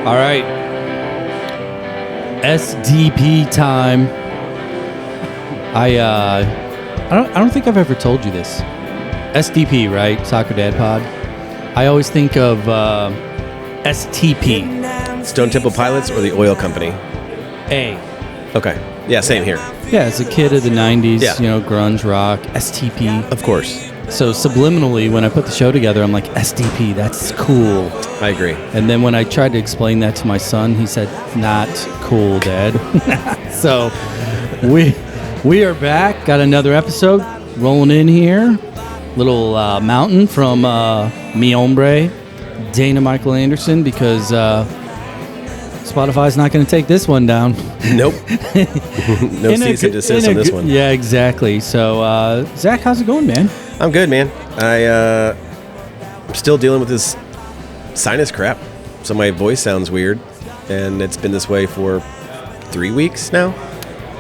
All right. SDP time. I don't think I've ever told you this. SDP, right? Soccer Dad Pod. I always think of STP. Stone Temple Pilots or the oil company? A. Okay. Yeah, same here. Yeah, as a kid of the 90s, Yeah. grunge rock, STP. Of course. So subliminally, when I put the show together, I'm like, SDP, that's cool. I agree. And then when I tried to explain that to my son, he said, not cool, Dad. So we are back. Got another episode rolling in here. Little mountain from mi hombre, Dana Michael Anderson, because Spotify's not going to take this one down. Nope. No cease and desist on this one. Yeah, exactly. So, Zach, how's it going, man? I'm good, man. I'm still dealing with this sinus crap, so my voice sounds weird, and it's been this way for 3 weeks now.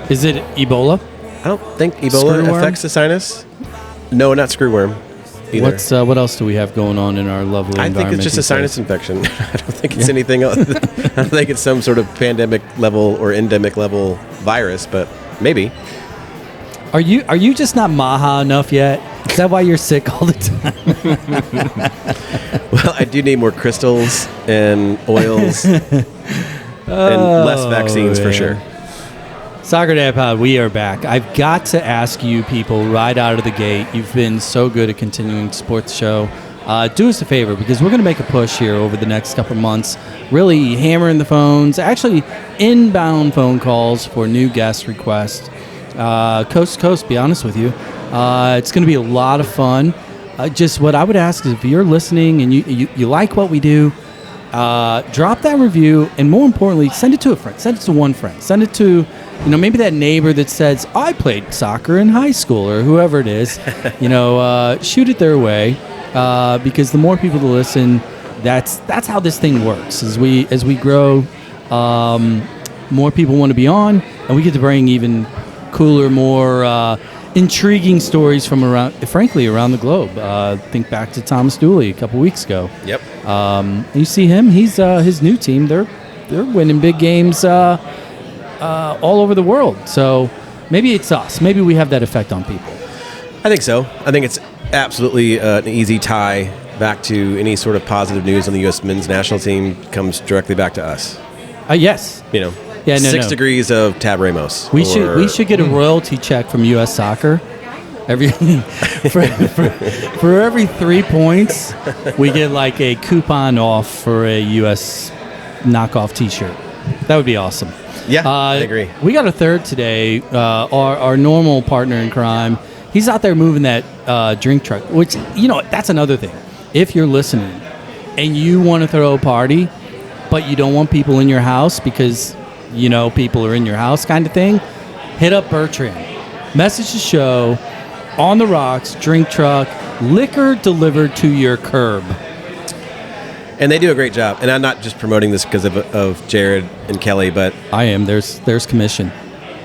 Is it Ebola? I don't think Ebola affects the sinus. No, not screwworm either. What else do we have going on in our lovely environment? I think it's just a sinus infection. I don't think it's anything else. I don't think it's some sort of pandemic level or endemic level virus, but maybe. Are you just not Maha enough yet? Is that why you're sick all the time? Well, I do need more crystals and oils and less vaccines for sure. Soccer Dad Pod, we are back. I've got to ask you people right out of the gate. You've been so good at continuing to support the show. Do us a favor, because we're going to make a push here over the next couple months. Really hammering the phones, actually inbound phone calls for new guest requests. Coast to coast, be honest with you. It's going to be a lot of fun. Just what I would ask is, if you're listening and you like what we do, drop that review, and more importantly, send it to a friend. Send it to one friend. Send it to, maybe that neighbor that says, I played soccer in high school, or whoever it is. Shoot it their way, because the more people to listen, that's how this thing works. As we grow, more people want to be on, and we get to bring even cooler, more intriguing stories from around the globe. Think back to Thomas Dooley a couple weeks ago. Yep. You see him; he's his new team. They're winning big games all over the world. So maybe it's us. Maybe we have that effect on people. I think so. I think it's absolutely an easy tie back to any sort of positive news on the U.S. men's national team comes directly back to us. Yes. Yeah, 6 degrees of Tab Ramos. We should get a royalty check from U.S. Soccer. For every 3 points, we get like a coupon off for a U.S. knockoff T-shirt. That would be awesome. Yeah, I agree. We got a third today. Our normal partner in crime. He's out there moving that drink truck, which, that's another thing. If you're listening and you want to throw a party, but you don't want people in your house because people are in your house kind of thing, hit up Bertrand. Message the show, on the rocks, drink truck, liquor delivered to your curb. And they do a great job. And I'm not just promoting this because of Jared and Kelly, but I am. There's commission.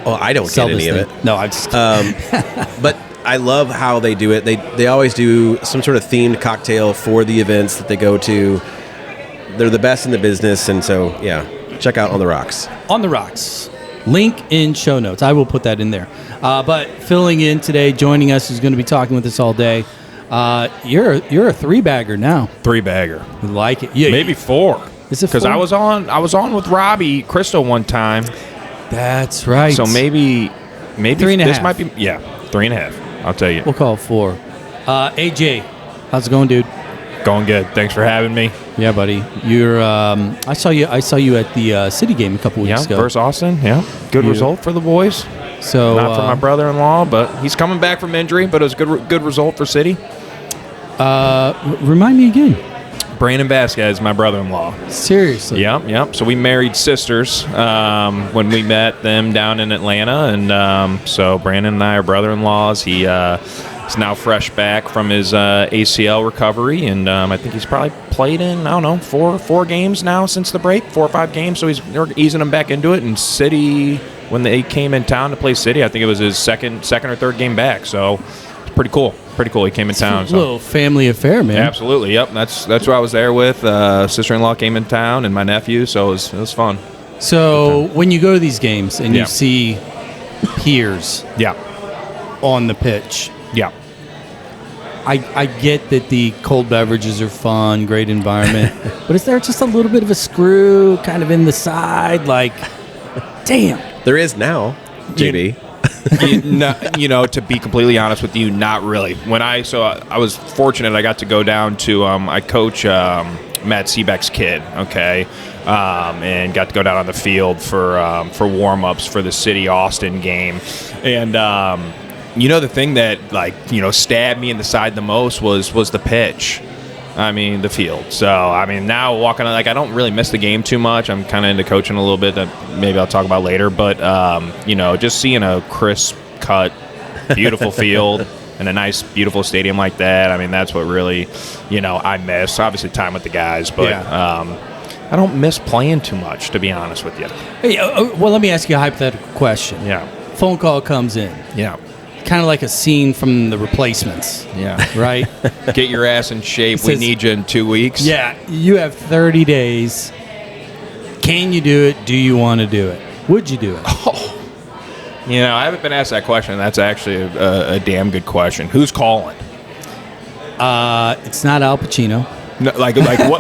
Oh, I don't get any of it. No, I just. But I love how they do it. They always do some sort of themed cocktail for the events that they go to. They're the best in the business, and so yeah. Check out On the Rocks. On the Rocks. Link in show notes. I will put that in there. But filling in today, joining us, who's going to be talking with us all day. You're a 3-bagger now. 3-bagger. You like it? Yeah. Maybe 4. Is it 4? Because I was on with Robbie Crystal one time. That's right. So maybe 3.5. This might be 3.5. I'll tell you. We'll call it 4. AJ, how's it going, dude? Going good. Thanks for having me. Yeah, buddy. You're. I saw you at the City game a couple weeks ago. Versus Austin. Yeah, good result for the boys. So not for my brother-in-law, but he's coming back from injury. But it was a good result for City. Remind me again. Brandon Vasquez, my brother-in-law. Seriously. Yep. So we married sisters when we met them down in Atlanta, and so Brandon and I are brother-in-laws. He is now fresh back from his ACL recovery, and I think he's probably played in, 4 games now since the break, 4 or 5 games, so they're easing him back into it. And City, when they came in town to play City, I think it was his second or third game back, so pretty cool. Pretty cool. He came in town. It's a little family affair, man. Absolutely. Yep. That's what I was there with. Sister-in-law came in town and my nephew, so it was fun. So when you go to these games and Yeah. you see peers Yeah. on the pitch, Yeah. I get that the cold beverages are fun, great environment, but is there just a little bit of a screw kind of in the side? Like, damn. There is now, JB. To be completely honest with you, not really. I was fortunate. I got to go down to I coach Matt Seebeck's kid, okay, and got to go down on the field for warm-ups for the City Austin game, and the thing that stabbed me in the side the most was the pitch. I mean, the field. So, now walking, I don't really miss the game too much. I'm kind of into coaching a little bit that maybe I'll talk about later. But, just seeing a crisp cut, beautiful field and a nice, beautiful stadium like that, that's what really, I miss. Obviously, time with the guys, but I don't miss playing too much, to be honest with you. Hey, well, let me ask you a hypothetical question. Yeah. Phone call comes in. Yeah. Kind of like a scene from The Replacements. Yeah. Right? Get your ass in shape. Says, we need you in 2 weeks. Yeah. You have 30 days. Can you do it? Do you want to do it? Would you do it? I haven't been asked that question. That's actually a damn good question. Who's calling? It's not Al Pacino. No,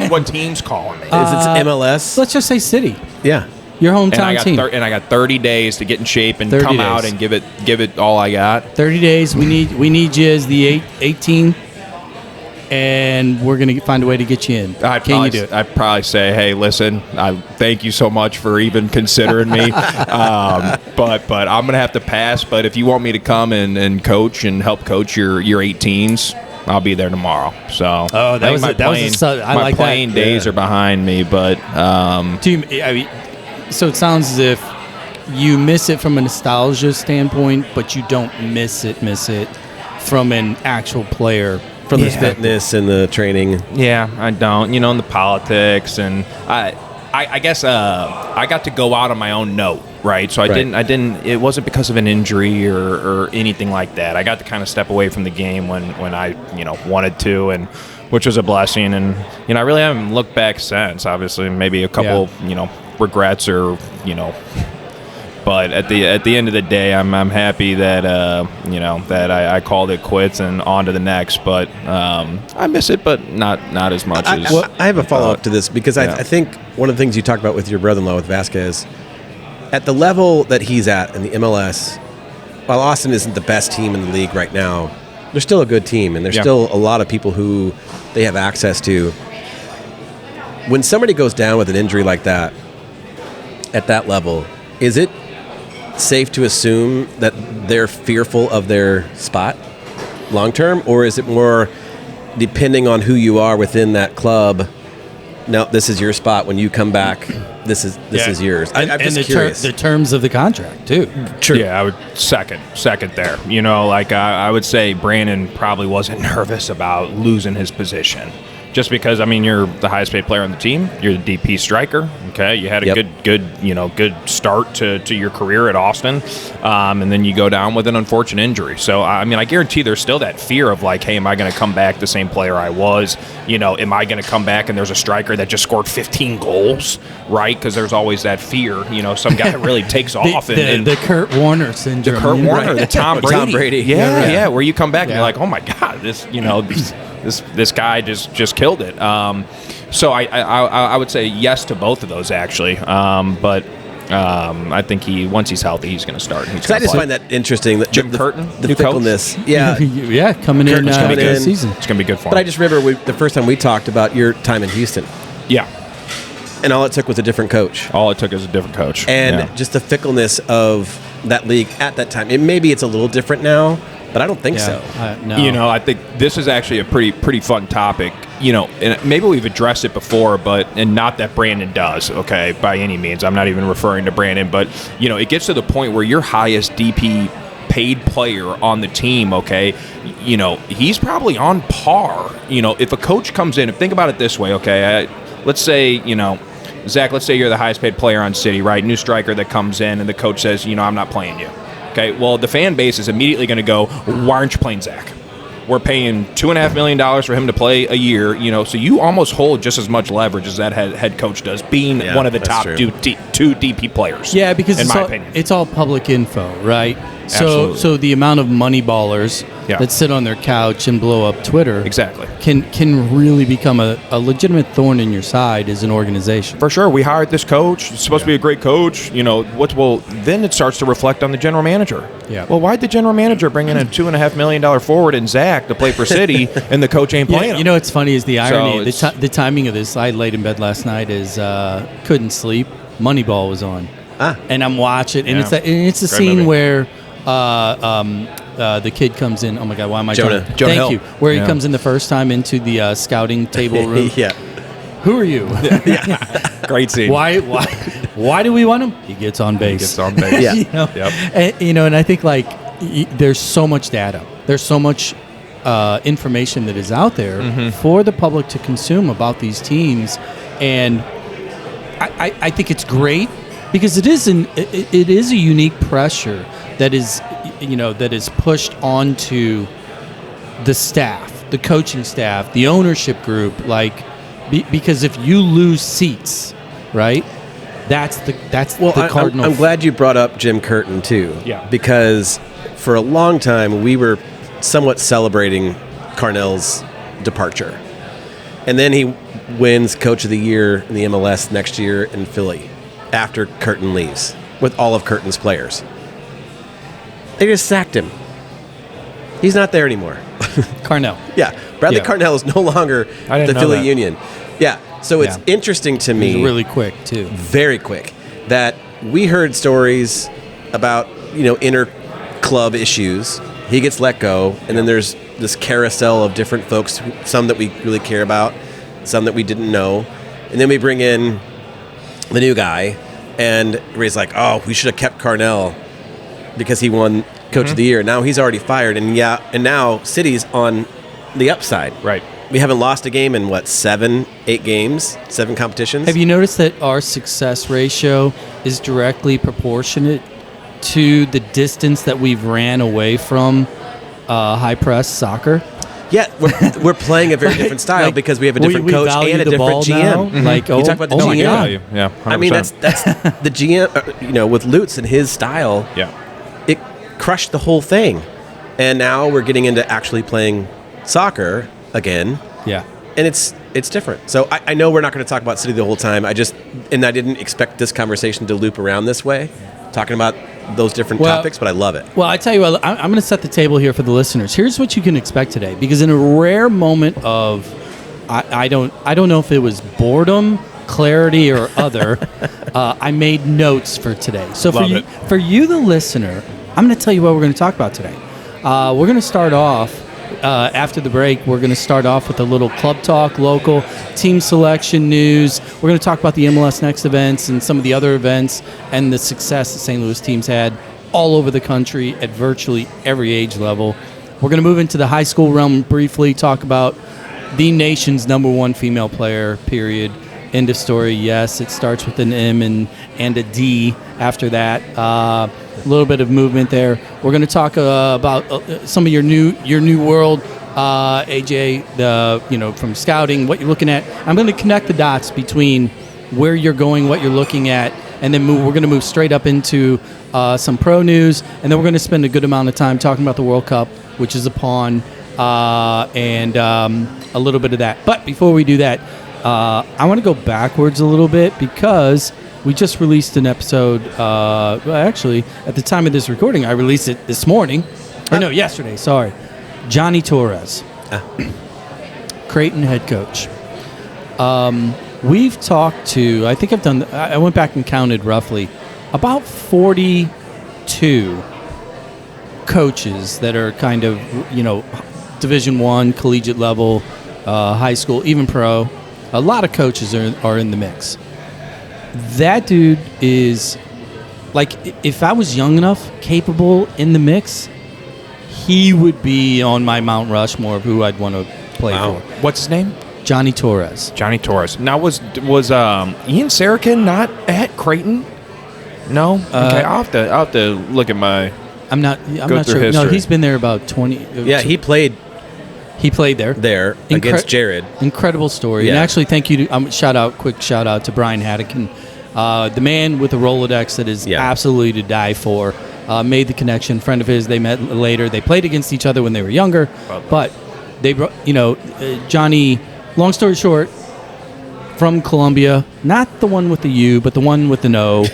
what team's calling me? Is it MLS? Let's just say City. Yeah. Your hometown team. And I got 30 days to get in shape and 30 come days. out and give it all I got. 30 days. We need you as the 18, and we're gonna find a way to get you in. Can you do it? I'd probably say, hey, listen, I thank you so much for even considering me, but I'm gonna have to pass. But if you want me to come and coach and help coach your 18s, I'll be there tomorrow. So Oh, that was my a- that was a playing, su- I my like that. playing days Yeah. are behind me, but So it sounds as if you miss it from a nostalgia standpoint, but you don't miss it from an actual player. From the fitness and the training. yeah, I don't. In the politics, and I guess I got to go out on my own note, right? So I didn't. It wasn't because of an injury or anything like that. I got to kind of step away from the game when I wanted to, and which was a blessing. And I really haven't looked back since. Obviously, maybe a couple regrets or but at the end of the day, I'm happy that that I called it quits and on to the next. But I miss it, but not as much as. I have a follow up to this because Yeah. I think one of the things you talked about with your brother-in-law with Vasquez, at the level that he's at in the MLS, while Austin isn't the best team in the league right now, they're still a good team, and there's still a lot of people who they have access to. When somebody goes down with an injury like that, at that level, is it safe to assume that they're fearful of their spot long term, or is it more depending on who you are within that club? No, this is your spot. When you come back, this is yours. I'm just curious. The terms of the contract too. True. Yeah, I would second there. I would say Brandon probably wasn't nervous about losing his position. Just because, you're the highest paid player on the team. You're the DP striker. Okay, you had a good start to your career at Austin, and then you go down with an unfortunate injury. So, I guarantee there's still that fear of hey, am I going to come back the same player I was? Am I going to come back and there's a striker that just scored 15 goals, right? Because there's always that fear. Some guy really takes off. The Kurt Warner syndrome. The Kurt Warner, the Tom Brady. Tom Brady. Yeah, where you come back and you're like, oh my God, this guy just killed it. So I would say yes to both of those actually. But I think once he's healthy, he's going to start. Because I just find that interesting. That Jim Curtin, the new fickleness. coach? Yeah, coming in this season. It's going to be good for him. But I just remember the first time we talked about your time in Houston. Yeah. And all it took was a different coach. All it took is a different coach. And just the fickleness of that league at that time. Maybe it's a little different now, but I don't think so. No. I think this is actually a pretty fun topic. And maybe we've addressed it before, and not that Brandon does, okay, by any means. I'm not even referring to Brandon, but, it gets to the point where your highest DP paid player on the team, okay, he's probably on par. If a coach comes in, think about it this way, okay, let's say, Zach, let's say you're the highest paid player on City, right? New striker that comes in and the coach says, I'm not playing you. Okay, well, the fan base is immediately going to go, why aren't you playing Zach? we're paying $2.5 million for him to play a year. So you almost hold just as much leverage as that head coach does, being one of the top two DP players. Yeah, because in my opinion, it's all public info, right? Absolutely. So the amount of money ballers that sit on their couch and blow up Twitter can really become a legitimate thorn in your side as an organization. For sure. We hired this coach. He's supposed to be a great coach. Then it starts to reflect on the general manager. Yeah. Well, why'd the general manager bring in a $2.5 million forward in Zach to play for City and the coach ain't playing him? What's funny is the irony, the timing of this. I laid in bed last night couldn't sleep. Moneyball was on. And I'm watching, and it's a scene movie. where the kid comes in. Oh my God, why am I Jonah Thank Hill. you. Where he comes in the first time into the scouting table room. Yeah. Who are you? Great scene. Why do we want him? He gets on base. Yeah. And I think there's so much data. There's so much information that is out there for the public to consume about these teams, and I think it's great because it is a unique pressure that is pushed onto the staff, the coaching staff, the ownership group, because if you lose seats, right? That's the cardinal. I'm glad you brought up Jim Curtin too. Yeah. Because for a long time we were somewhat celebrating Carnell's departure, and then he wins Coach of the Year in the MLS next year in Philly after Curtin leaves with all of Curtin's players. They just sacked him. He's not there anymore. Carnell. Yeah. Bradley Carnell is no longer the Philly Union. Yeah. So it's interesting to me. He's really quick, too. Very quick. That we heard stories about, inner club issues. He gets let go, and then there's this carousel of different folks, some that we really care about, some that we didn't know. And then we bring in the new guy, and everybody's like, oh, we should have kept Carnell because he won Coach of the Year. Now he's already fired, and now City's on the upside. Right. We haven't lost a game in, 7-8 games, 7 competitions? Have you noticed that our success ratio is directly proportionate to the distance that we've ran away from high-press soccer? Yeah, we're playing a very different style because we have a different coach and a different GM. You talk about the my GM. God. Yeah, 100%. I mean, that's the GM, with Lutz and his style, it crushed the whole thing. And now we're getting into actually playing soccer again. Yeah. And it's different. So I know we're not going to talk about City the whole time. I didn't expect this conversation to loop around this way, talking about those different topics, but I love it. Well, I tell you what, I'm going to set the table here for the listeners. Here's what you can expect today, because in a rare moment of, I don't know if it was boredom, clarity, or other, I made notes for today. So for you, the listener, I'm going to tell you what we're going to talk about today. We're going to start off. After the break, we're going to start off with a little club talk, local team selection news. We're going to talk about the MLS Next events and some of the other events and the success that St. Louis teams had all over the country at virtually every age level. We're going to move into the high school realm briefly, talk about the nation's #1 female player, period. End of story. Yes, it starts with an M and a D after that. A little bit of movement there. We're going to talk about some of your new world, AJ. From scouting, what you're looking at. I'm going to connect the dots between where you're going, what you're looking at, and then we're going to move straight up into some pro news, and then we're going to spend a good amount of time talking about the World Cup, which is upon, and a little bit of that. But before we do that, I want to go backwards a little bit because we just released an episode. Actually, at the time of this recording, I released it this morning. Or no, yesterday, sorry. Johnny Torres, Creighton head coach. We've talked to, I think I went back and counted roughly, about 42 coaches that are kind of, Division I, collegiate level, high school, even pro. A lot of coaches are in the mix. That dude is, if I was young enough, capable in the mix, he would be on my Mount Rushmore of who I'd want to play for. What's his name? Johnny Torres. Johnny Torres. Now, was Ian Sarakin not at Creighton? No? Okay, I'll have to look at my... I'm not sure. history. No, he's been there about 20... Yeah, he played He played there. Against Jared. Incredible story. Yeah. And actually, thank you to quick shout out to Brian Haddocken, the man with the Rolodex that is absolutely to die for. Made the connection. Friend of his. They met later. They played against each other when they were younger, but they, Johnny. Long story short, from Columbia, not the one with the U, but the one with the no.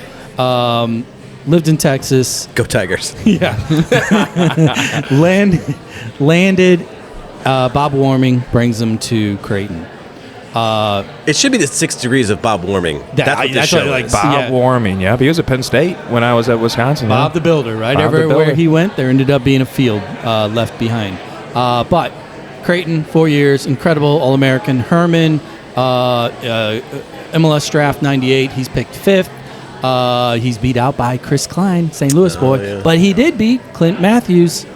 Lived in Texas. Go Tigers. Yeah. Landed. Bob Warming brings him to Creighton. It should be the 6 degrees of Bob Warming. That's what this show is. Bob Warming, yeah. But he was at Penn State when I was at Wisconsin. Bob the Builder, right? Everywhere he went, there ended up being a field left behind. But Creighton, 4 years, incredible All-American. Herman, MLS draft 98, he's picked 5th. He's beat out by Chris Klein, St. Louis boy. Yeah. But he did beat Clint Matthews,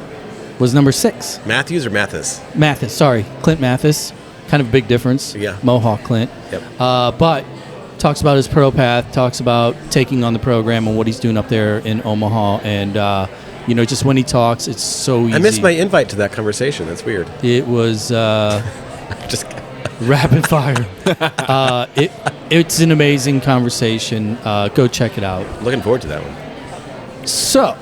was number 6. Matthews or Mathis? Mathis, sorry. Clint Mathis. Kind of a big difference. Yeah. Mohawk Clint. Yep. But talks about his pro path, talks about taking on the program and what he's doing up there in Omaha. And, just when he talks, it's so easy. I missed my invite to that conversation. That's weird. It was just rapid fire. It's an amazing conversation. Go check it out. Looking forward to that one. So,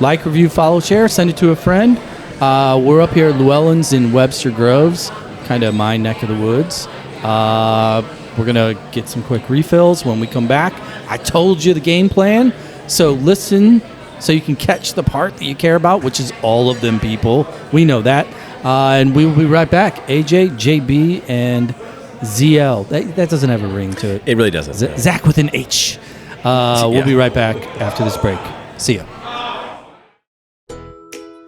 like, review, follow, share, send it to a friend. We're up here at Llewellyn's in Webster Groves, kind of my neck of the woods. We're going to get some quick refills when we come back. I told you the game plan, so listen so you can catch the part that you care about, which is all of them people. We know that. And we will be right back. AJ, JB, and ZL. That doesn't have a ring to it. It really doesn't. Zach with an H. We'll be right back after this break. See ya.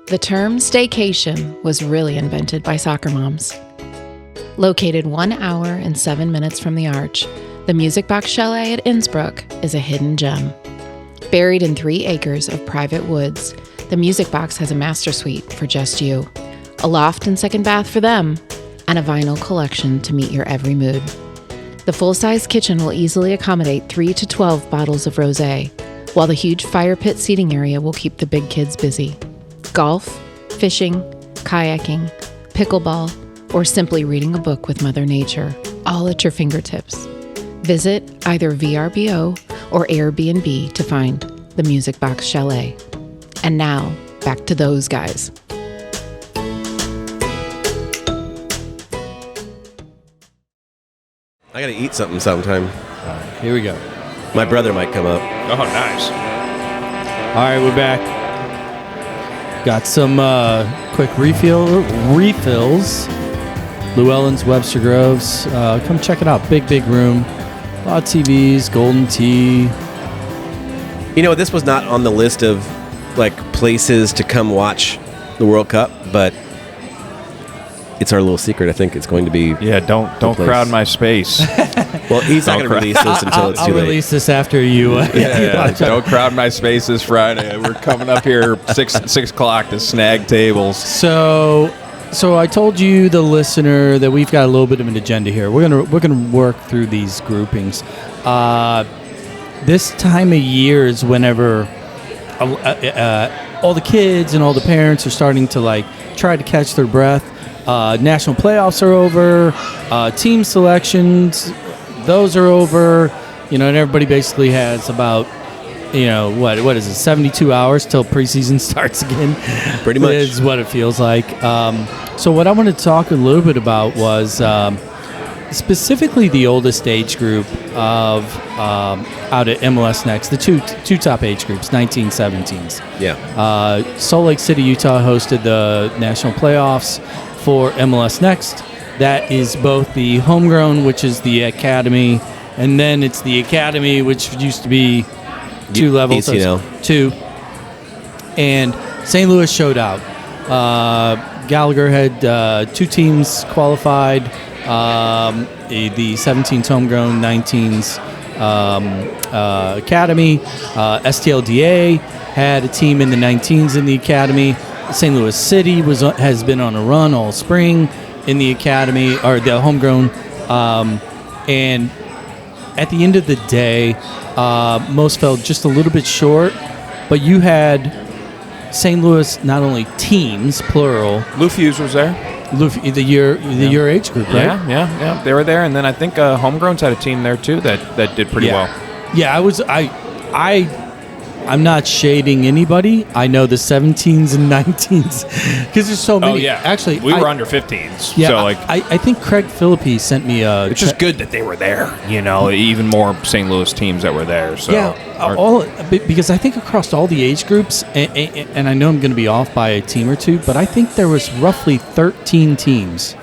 The term staycation was really invented by soccer moms. Located 1 hour and 7 minutes from the Arch, the Music Box Chalet at Innsbruck is a hidden gem. Buried in 3 acres of private woods, the Music Box has a master suite for just you, a loft and second bath for them, and a vinyl collection to meet your every mood. The full-size kitchen will easily accommodate 3 to 12 bottles of rosé, while the huge fire pit seating area will keep the big kids busy. Golf, fishing, kayaking, pickleball, or simply reading a book with Mother Nature, all at your fingertips. Visit either VRBO or Airbnb to find the Music Box Chalet. And now, back to those guys. I gotta eat something sometime. Here we go. My brother might come up. Oh, nice. All right, we're back. Got some quick refills. Llewellyn's, Webster Groves. Come check it out. Big room. A lot of TVs, golden tea. This was not on the list of places to come watch the World Cup, but it's our little secret. I think it's going to be. Yeah, don't crowd my space. Well, he's not going to release this until it's too late. I'll release this after you. Don't crowd my space this Friday. We're coming up here 6 o'clock to snag tables. So I told you, the listener, that we've got a little bit of an agenda here. We're gonna work through these groupings. This time of year is whenever all the kids and all the parents are starting to try to catch their breath. National playoffs are over. Team selections, those are over. And everybody basically has about, what is it, 72 hours till preseason starts again. Pretty much. Is what it feels like. So what I wanted to talk a little bit about was specifically the oldest age group of out at MLS Next, the two top age groups, 1917s. Yeah. Salt Lake City, Utah hosted the national playoffs for MLS Next. That is both the homegrown, which is the academy, and then it's the academy, which used to be 2 levels. ECNL. 2. And St. Louis showed out. Gallagher had 2 teams qualified. The 17s homegrown, 19s academy. STLDA had a team in the 19s in the academy. St. Louis City has been on a run all spring in the academy, or the homegrown. And at the end of the day, most fell just a little bit short. But you had St. Louis, not only teams, plural. Lou Fuse was there. Your age group, right? Yeah. They were there, and then I think Homegrown's had a team there too that did pretty well. Yeah, I'm not shading anybody. I know the 17s and 19s because there's so many. Oh yeah, actually, we were under 15s. Yeah, so I think Craig Philippi sent me a. It's just good that they were there. Even more St. Louis teams that were there. So because I think across all the age groups, and I know I'm going to be off by a team or two, but I think there was roughly 13 teams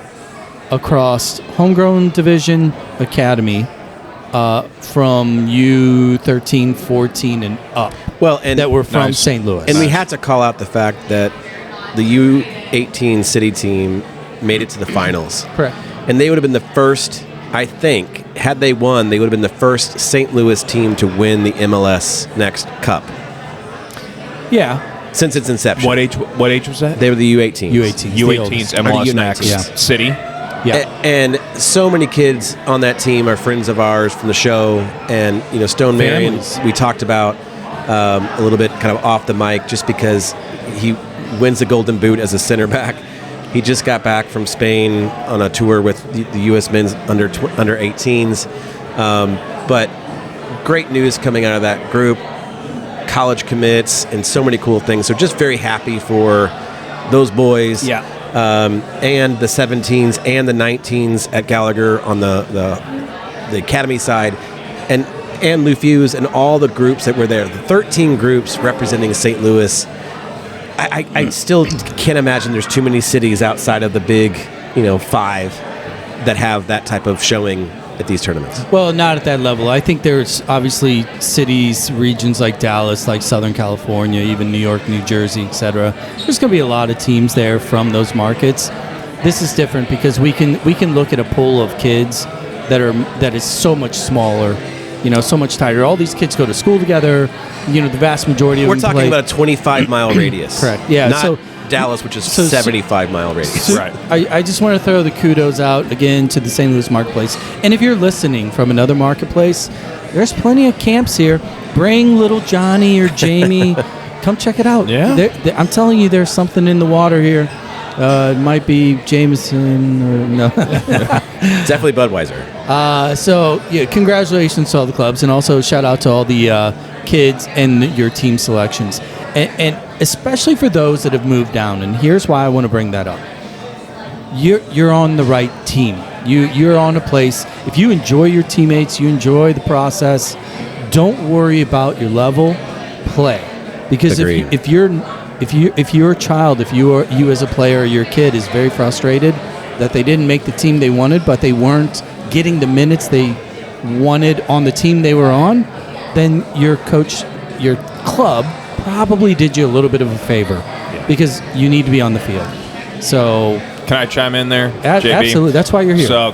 across homegrown division, academy. From U13, 14, and up. Well, and that were from St. Louis. And we had to call out the fact that the U18 city team made it to the finals. Correct. And they would have been the first, I think, had they won, they would have been the first St. Louis team to win the MLS Next Cup. Yeah. Since its inception. What age was that? They were the U18s. U18s, MLS Next City. Yeah. And so many kids on that team are friends of ours from the show. And, Stone Marion, we talked about a little bit kind of off the mic just because he wins the Golden Boot as a center back. He just got back from Spain on a tour with the U.S. men's under 18s. But great news coming out of that group. College commits and so many cool things. So just very happy for those boys. Yeah. And the 17s and the 19s at Gallagher on the academy side, and Lou Fuse and all the groups that were there. The 13 groups representing St. Louis. I still can't imagine there's too many cities outside of the big, 5 that have that type of showing at these tournaments. Well, not at that level. I think there's obviously cities, regions like Dallas, like Southern California, even New York, New Jersey, etc. There's going to be a lot of teams there from those markets. This is different because we can look at a pool of kids that is so much smaller, so much tighter. All these kids go to school together. The vast majority of them We're talking about a 25-mile radius. Correct. Yeah. Not Dallas, which is 75-mile radius. Right. I just want to throw the kudos out again to the St. Louis marketplace. And if you're listening from another marketplace, there's plenty of camps here. Bring little Johnny or Jamie. Come check it out. Yeah. I'm telling you, there's something in the water here. It might be Jameson or no. Definitely Budweiser. So, congratulations to all the clubs. And also shout out to all the kids and your team selections. And especially for those that have moved down, and here's why I want to bring that up. You're on the right team. You're on a place. If you enjoy your teammates, you enjoy the process. Don't worry about your level. Play, because if you're a child, if you as a player, or your kid is very frustrated that they didn't make the team they wanted, but they weren't getting the minutes they wanted on the team they were on, then your coach, your club, probably did you a little bit of a favor because you need to be on the field. So can I chime in there, JB? Absolutely. That's why you're here. So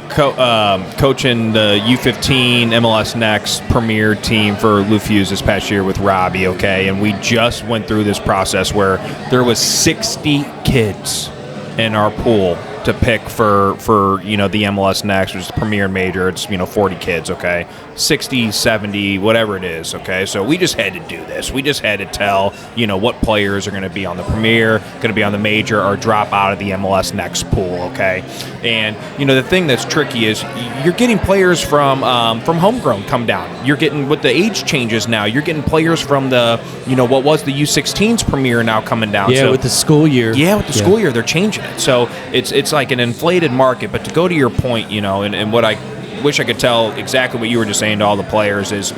coaching the U15 MLS Next Premier team for Lou Fuse this past year with Robbie, okay? And we just went through this process where there was 60 kids in our pool to pick for the MLS Next, which is Premier Major. It's 40 kids, okay, 60, 70, whatever it is, okay. So we just had to do this. We just had to tell what players are going to be on the Premier, going to be on the Major, or drop out of the MLS Next pool, okay. And the thing that's tricky is you're getting players from homegrown come down. You're getting, with the age changes now, you're getting players from the what was the U16's Premier now coming down. Yeah, so, with the school year. Yeah, with the school year, they're changing it. So it's like an inflated market. But to go to your point, and what I wish I could tell exactly what you were just saying to all the players is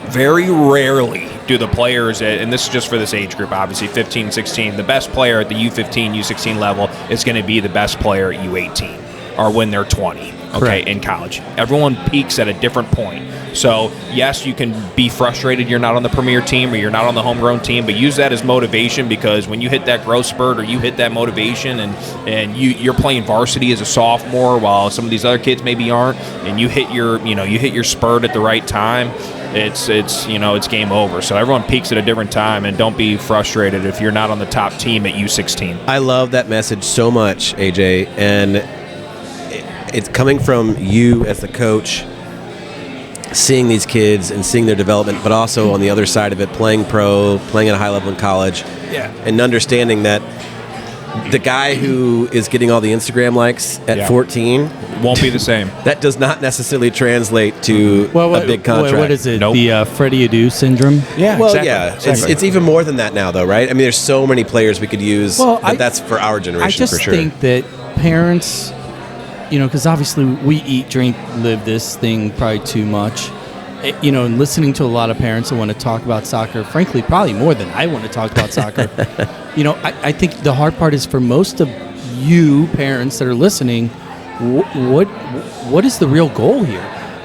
very rarely do the players, and this is just for this age group, obviously 15, 16, the best player at the U15, U16 level is going to be the best player at U18 or when they're 20, okay, Correct. in college. Everyone peaks at a different point. So, yes, you can be frustrated you're not on the Premier team or you're not on the homegrown team, but use that as motivation, because when you hit that growth spurt or you hit that motivation and you're playing varsity as a sophomore while some of these other kids maybe aren't, and you hit your spurt at the right time, it's game over. So everyone peaks at a different time, and don't be frustrated if you're not on the top team at U16. I love that message so much, AJ, and it's coming from you as the coach. seeing these kids and seeing their development, but also on the other side of it, playing pro, playing at a high level in college, and understanding that the guy who is getting all the Instagram likes at 14 won't be the same. That does not necessarily translate to a big contract. What is it? Nope. The Freddie Adu syndrome? Yeah, Well, exactly. yeah, Exactly. it's even more than that now, though, right? I mean, there's so many players we could use, but that's for our generation, I just for sure. think that parents, because obviously we eat, drink, live this thing probably too much. And listening to a lot of parents that want to talk about soccer, frankly, probably more than I want to talk about soccer. I think the hard part is for most of you parents that are listening, what is the real goal here?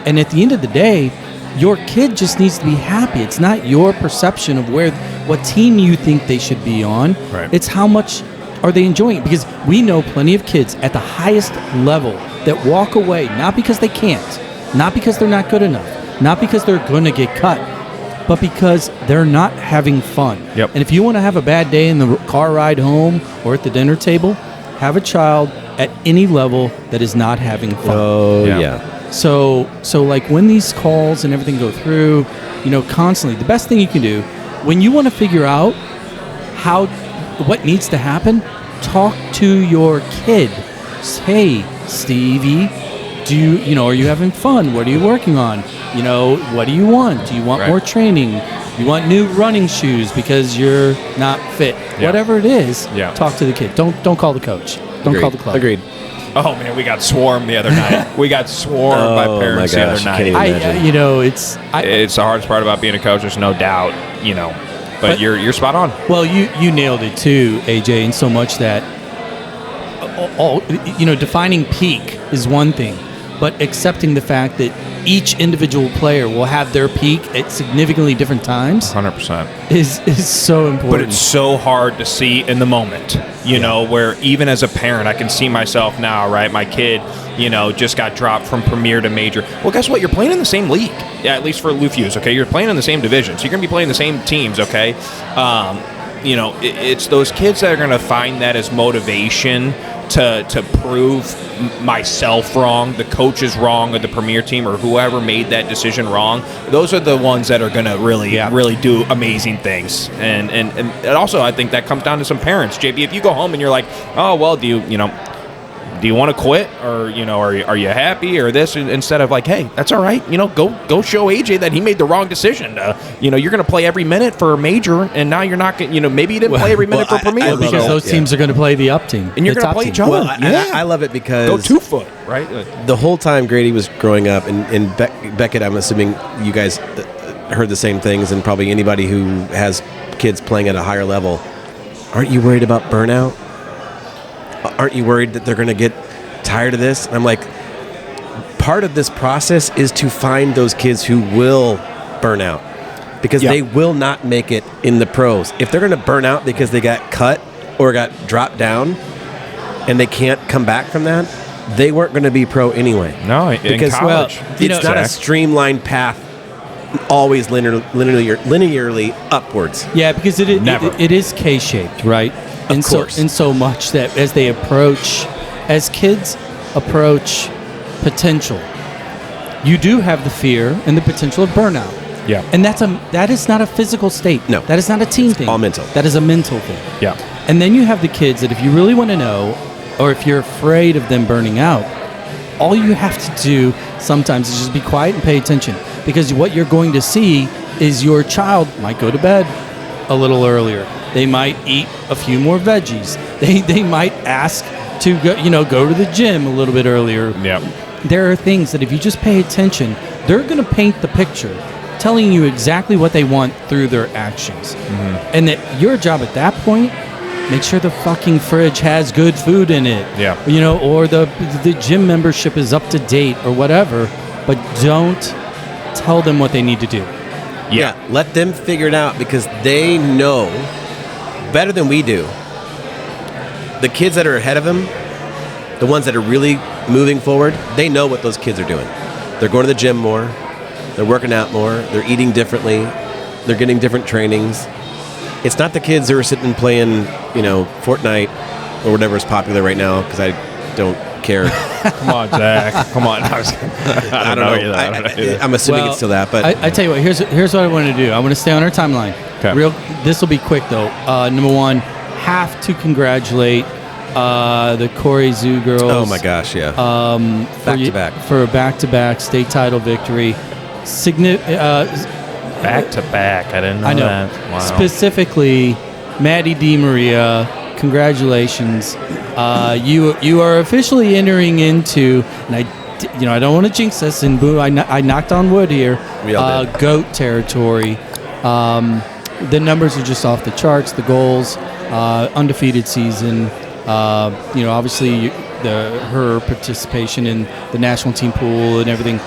And at the end of the day, your kid just needs to be happy. It's not your perception of what team you think they should be on. Right. It's how much are they enjoying it? Because we know plenty of kids at the highest level that walk away, not because they can't, not because they're not good enough, not because they're going to get cut, but because they're not having fun. Yep. And if you want to have a bad day in the car ride home or at the dinner table, have a child at any level that is not having fun. Oh, Yeah. yeah. So like when these calls and everything go through, constantly, the best thing you can do when you want to figure out what needs to happen, talk to your kid. Hey, Stevie, are you having fun? What are you working on? What do you want? Do you want Right. more training? You want new running shoes because you're not fit? Yeah. Whatever it is, Yeah. talk to the kid. Don't call the coach. Don't Agreed. call the club. Agreed. Oh man, we got swarmed the other night. We got swarmed by Oh, parents my the gosh, other can't night. even imagine. It's the hardest part about being a coach. There's no doubt, But you're spot on. Well, you nailed it too, AJ, in so much that defining peak is one thing, but accepting the fact that each individual player will have their peak at significantly different times 100%. is so important. But it's so hard to see in the moment, where even as a parent, I can see myself now, right? My kid, just got dropped from premier to major. Well, guess what? You're playing in the same league. Yeah, at least for Lufuse, okay? You're playing in the same division. So you're going to be playing the same teams, okay? It's those kids that are going to find that as motivation to prove myself wrong, the coach is wrong, or the premier team, or whoever made that decision wrong. Those are the ones that are going to really do amazing things. And also, I think that comes down to some parents. JB, if you go home and you're like, oh well, do you want to quit, or are you happy, or this, instead of like, hey, that's all right, go show AJ that he made the wrong decision. You're going to play every minute for a major, and now you're not going. Maybe you didn't play every minute for premier, because those teams are going to play the up team, and you're going to play each other. Well, I love it because go 2 foot, right? the whole time Grady was growing up, and Beckett, I'm assuming you guys heard the same things, and probably anybody who has kids playing at a higher level. Aren't you worried about burnout? Aren't you worried that they're going to get tired of this? And I'm like, part of this process is to find those kids who will burn out, because they will not make it in the pros. If they're going to burn out because they got cut or got dropped down and they can't come back from that, they weren't going to be pro anyway. No, in college. It's not a streamlined path, always linearly upwards. Yeah, because it is K-shaped, right? Of course. In so much that as kids approach potential, you do have the fear and the potential of burnout. Yeah. And that is not a physical state. No. That is not a team thing. All mental. That is a mental thing. Yeah. And then you have the kids that if you really want to know, or if you're afraid of them burning out, all you have to do sometimes is just be quiet and pay attention. Because what you're going to see is your child might go to bed a little earlier. They might eat a few more veggies. They might ask to go to the gym a little bit earlier. Yeah. There are things that if you just pay attention, they're going to paint the picture, telling you exactly what they want through their actions. Mm-hmm. And that your job at that point, make sure the fucking fridge has good food in it. Yeah. Or the gym membership is up to date or whatever, but don't tell them what they need to do. Yeah, let them figure it out, because they know better than we do. The kids that are ahead of them, the ones that are really moving forward, they know what those kids are doing. They're going to the gym more. They're working out more. They're eating differently. They're getting different trainings. It's not the kids who are sitting and playing, Fortnite or whatever is popular right now, because I don't care. Come on, Zach. Come on. I don't know. I'm assuming it's still that, but I tell you what. Here's what I want to do. I want to stay on our timeline. Okay. This will be quick though. Number one, have to congratulate the Corey Zoo girls. oh my gosh, yeah. Back to back for a back-to-back state title victory. Back to back. I didn't know, I know. that. Wow. Specifically, Maddie DiMaria, congratulations. You are officially entering into, and I don't want to jinx this, and boo, I knocked on wood here. We all did. GOAT territory. The numbers are just off the charts. The goals, undefeated season. Obviously her participation in the national team pool and everything.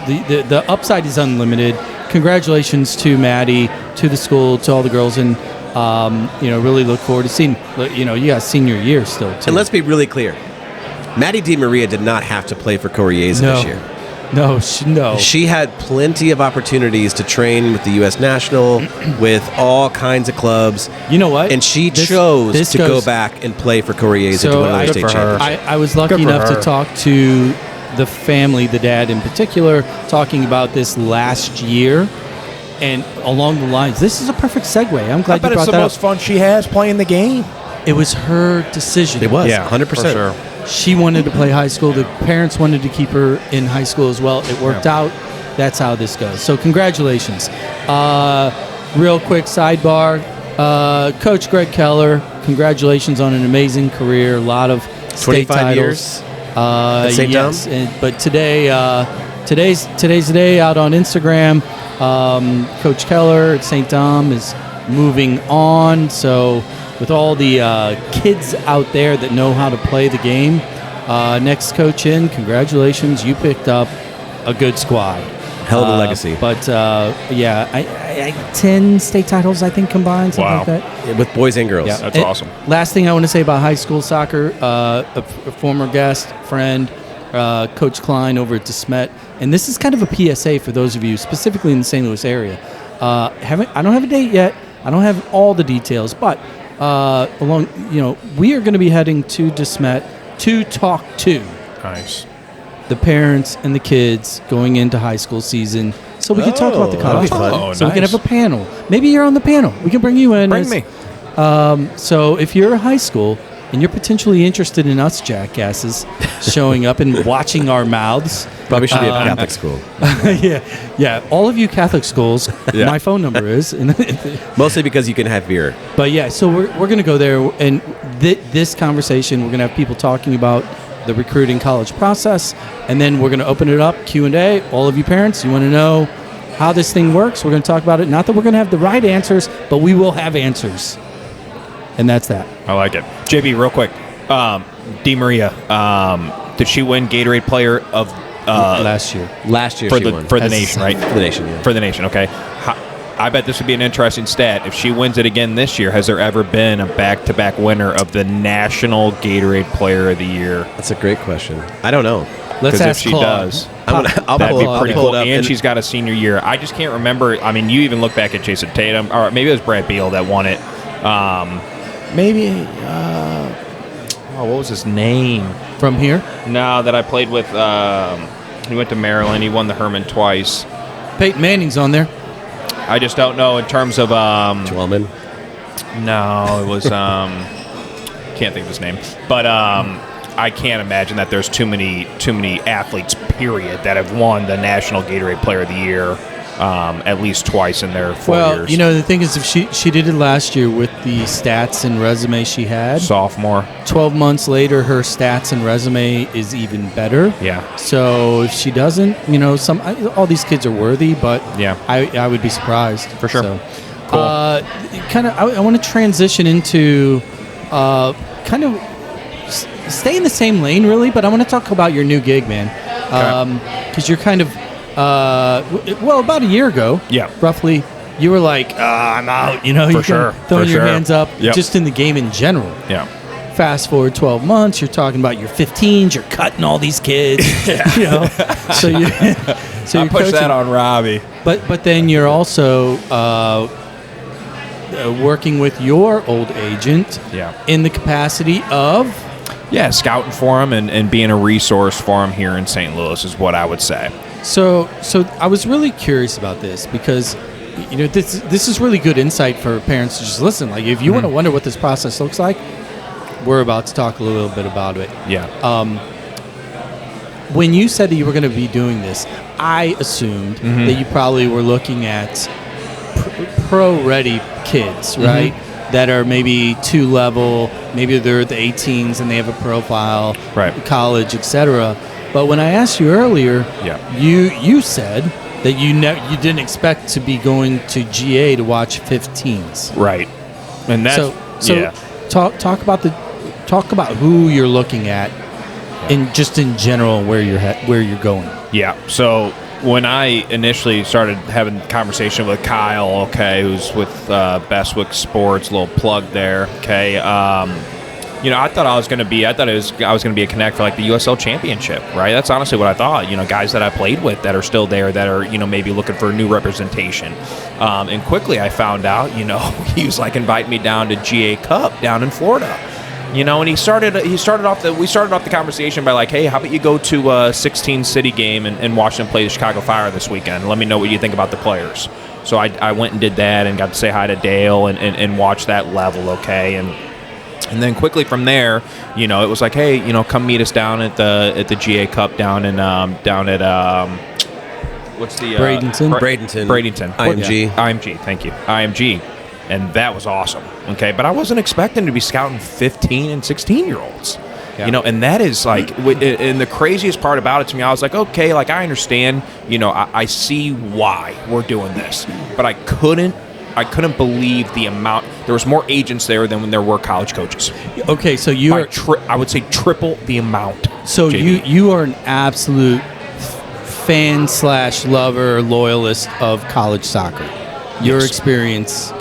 The upside is unlimited. Congratulations to Maddie, to the school, to all the girls, and really look forward to seeing. You got senior year still too. And let's be really clear, Maddie DiMaria did not have to play for Corriese this year. No. She had plenty of opportunities to train with the U.S. National, with all kinds of clubs. You know what? And she chose to go back and play for Corriese to win another state championship. I was lucky enough to talk to the family, the dad in particular, talking about this last year. And along the lines, this is a perfect segue. I'm glad you brought that up. I bet it's the most fun she has playing the game. It was her decision. It was, yeah, 100%. For sure. She wanted to play high school. The parents wanted to keep her in high school as well. It worked out. That's how this goes. So congratulations. Real quick sidebar. Coach Greg Keller, congratulations on an amazing career. A lot of state 25 titles. years at St. Yes, Dom? but today's the day out on Instagram. Coach Keller at St. Dom is moving on. So with all the kids out there that know how to play the game, next coach in, congratulations, you picked up a good squad. Hell of a legacy. But I 10 state titles, I think, combined, something like that. With boys and girls. Yeah. That's awesome. Last thing I want to say about high school soccer, a former guest, friend, Coach Klein over at DeSmet, and this is kind of a PSA for those of you, specifically in the St. Louis area. I don't have a date yet. I don't have all the details, but we are going to be heading to DeSmet to talk to Nice. the parents and the kids going into high school season, so we can talk about the college. that'd be fun. Oh, So we can nice. have a panel. Maybe you're on the panel. We can bring you in. Bring me. So if you're a high school and you're potentially interested in us jackasses showing up and watching our mouths, Probably should be at Catholic school. yeah. All of you Catholic schools, my phone number is. Mostly because you can have beer. But yeah, so we're going to go there, and this conversation, we're going to have people talking about the recruiting college process, and then we're going to open it up, Q&A. All of you parents, you want to know how this thing works, we're going to talk about it. Not that we're going to have the right answers, but we will have answers. And that's that. I like it. JB, real quick. DiMaria, did she win Gatorade Player of Last year. Last year for she the won. for the As- nation, right? For the nation, yeah. For the nation, okay. I bet this would be an interesting stat. If she wins it again this year, has there ever been a back-to-back winner of the National Gatorade Player of the Year? That's a great question. I don't know. Let's Because if ask she Claude. does, I'll that'd pull be it up. pretty I'll pull cool. it up. And she's got a senior year. I just can't remember. I mean, you even look back at Jason Tatum, or maybe it was Brad Beal that won it. Maybe. What was his name? From here, No, that I played with. He went to Maryland. He won the Herman twice. Peyton Manning's on there. I just don't know in terms of. Llewellyn. No, it was. Can't think of his name, but I can't imagine that there's too many athletes, period, that have won the National Gatorade Player of the Year at least twice in their 4 years. Well, the thing is, if she did it last year with the stats and resume she had, Sophomore. 12 months later, her stats and resume is even better. Yeah. So if she doesn't, all these kids are worthy, but Yeah. I would be surprised For sure. So, Cool. I want to transition into kind of stay in the same lane, really, but I want to talk about your new gig, man, because you're kind of about a year ago, Yeah. roughly. You were like, I'm out, For sure. throwing For your sure. hands up, Yep. just in the game in general. Yeah. Fast forward 12 months, you're talking about your 15s, you're cutting all these kids, So you, so I you're pushed that coaching. on Robbie. But then you're also working with your old agent Yeah. in the capacity of Yeah, scouting for them and being a resource for them here in St. Louis is what I would say. So I was really curious about this because, this is really good insight for parents to just listen. Like, if you want to wonder what this process looks like, we're about to talk a little bit about it. Yeah. When you said that you were going to be doing this, I assumed that you probably were looking at pro-ready kids, right? That are maybe 2-level, maybe they're the 18s and they have a profile, right, college, etc. But when I asked you earlier, you said that you didn't expect to be going to GA to watch 15s, right? And that's talk about who you're looking at, in general where you're going. Yeah. So when I initially started having conversation with Kyle, who's with Bestwick Sports, little plug there, I thought I was going to be a connect for like the USL Championship, right? That's honestly what I thought. Guys that I played with that are still there that are maybe looking for new representation. And quickly I found out, he was like inviting me down to GA Cup down in Florida. And we started off the conversation by like, hey, how about you go to a 16 city game and watch them play the Chicago Fire this weekend? Let me know what you think about the players. So I went and did that and got to say hi to Dale and watch that level, and then quickly from there, it was like, hey, come meet us down at the GA Cup down at what's the Bradenton IMG. Thank you, IMG. And that was awesome, But I wasn't expecting to be scouting 15 and 16-year-olds, and that is like, and the craziest part about it to me, I was like, okay, like I understand, I see why we're doing this, but I couldn't believe the amount. There was more agents there than when there were college coaches. Okay, so you are, I would say, triple the amount. So you are an absolute fan / lover, loyalist of college soccer. Your experience,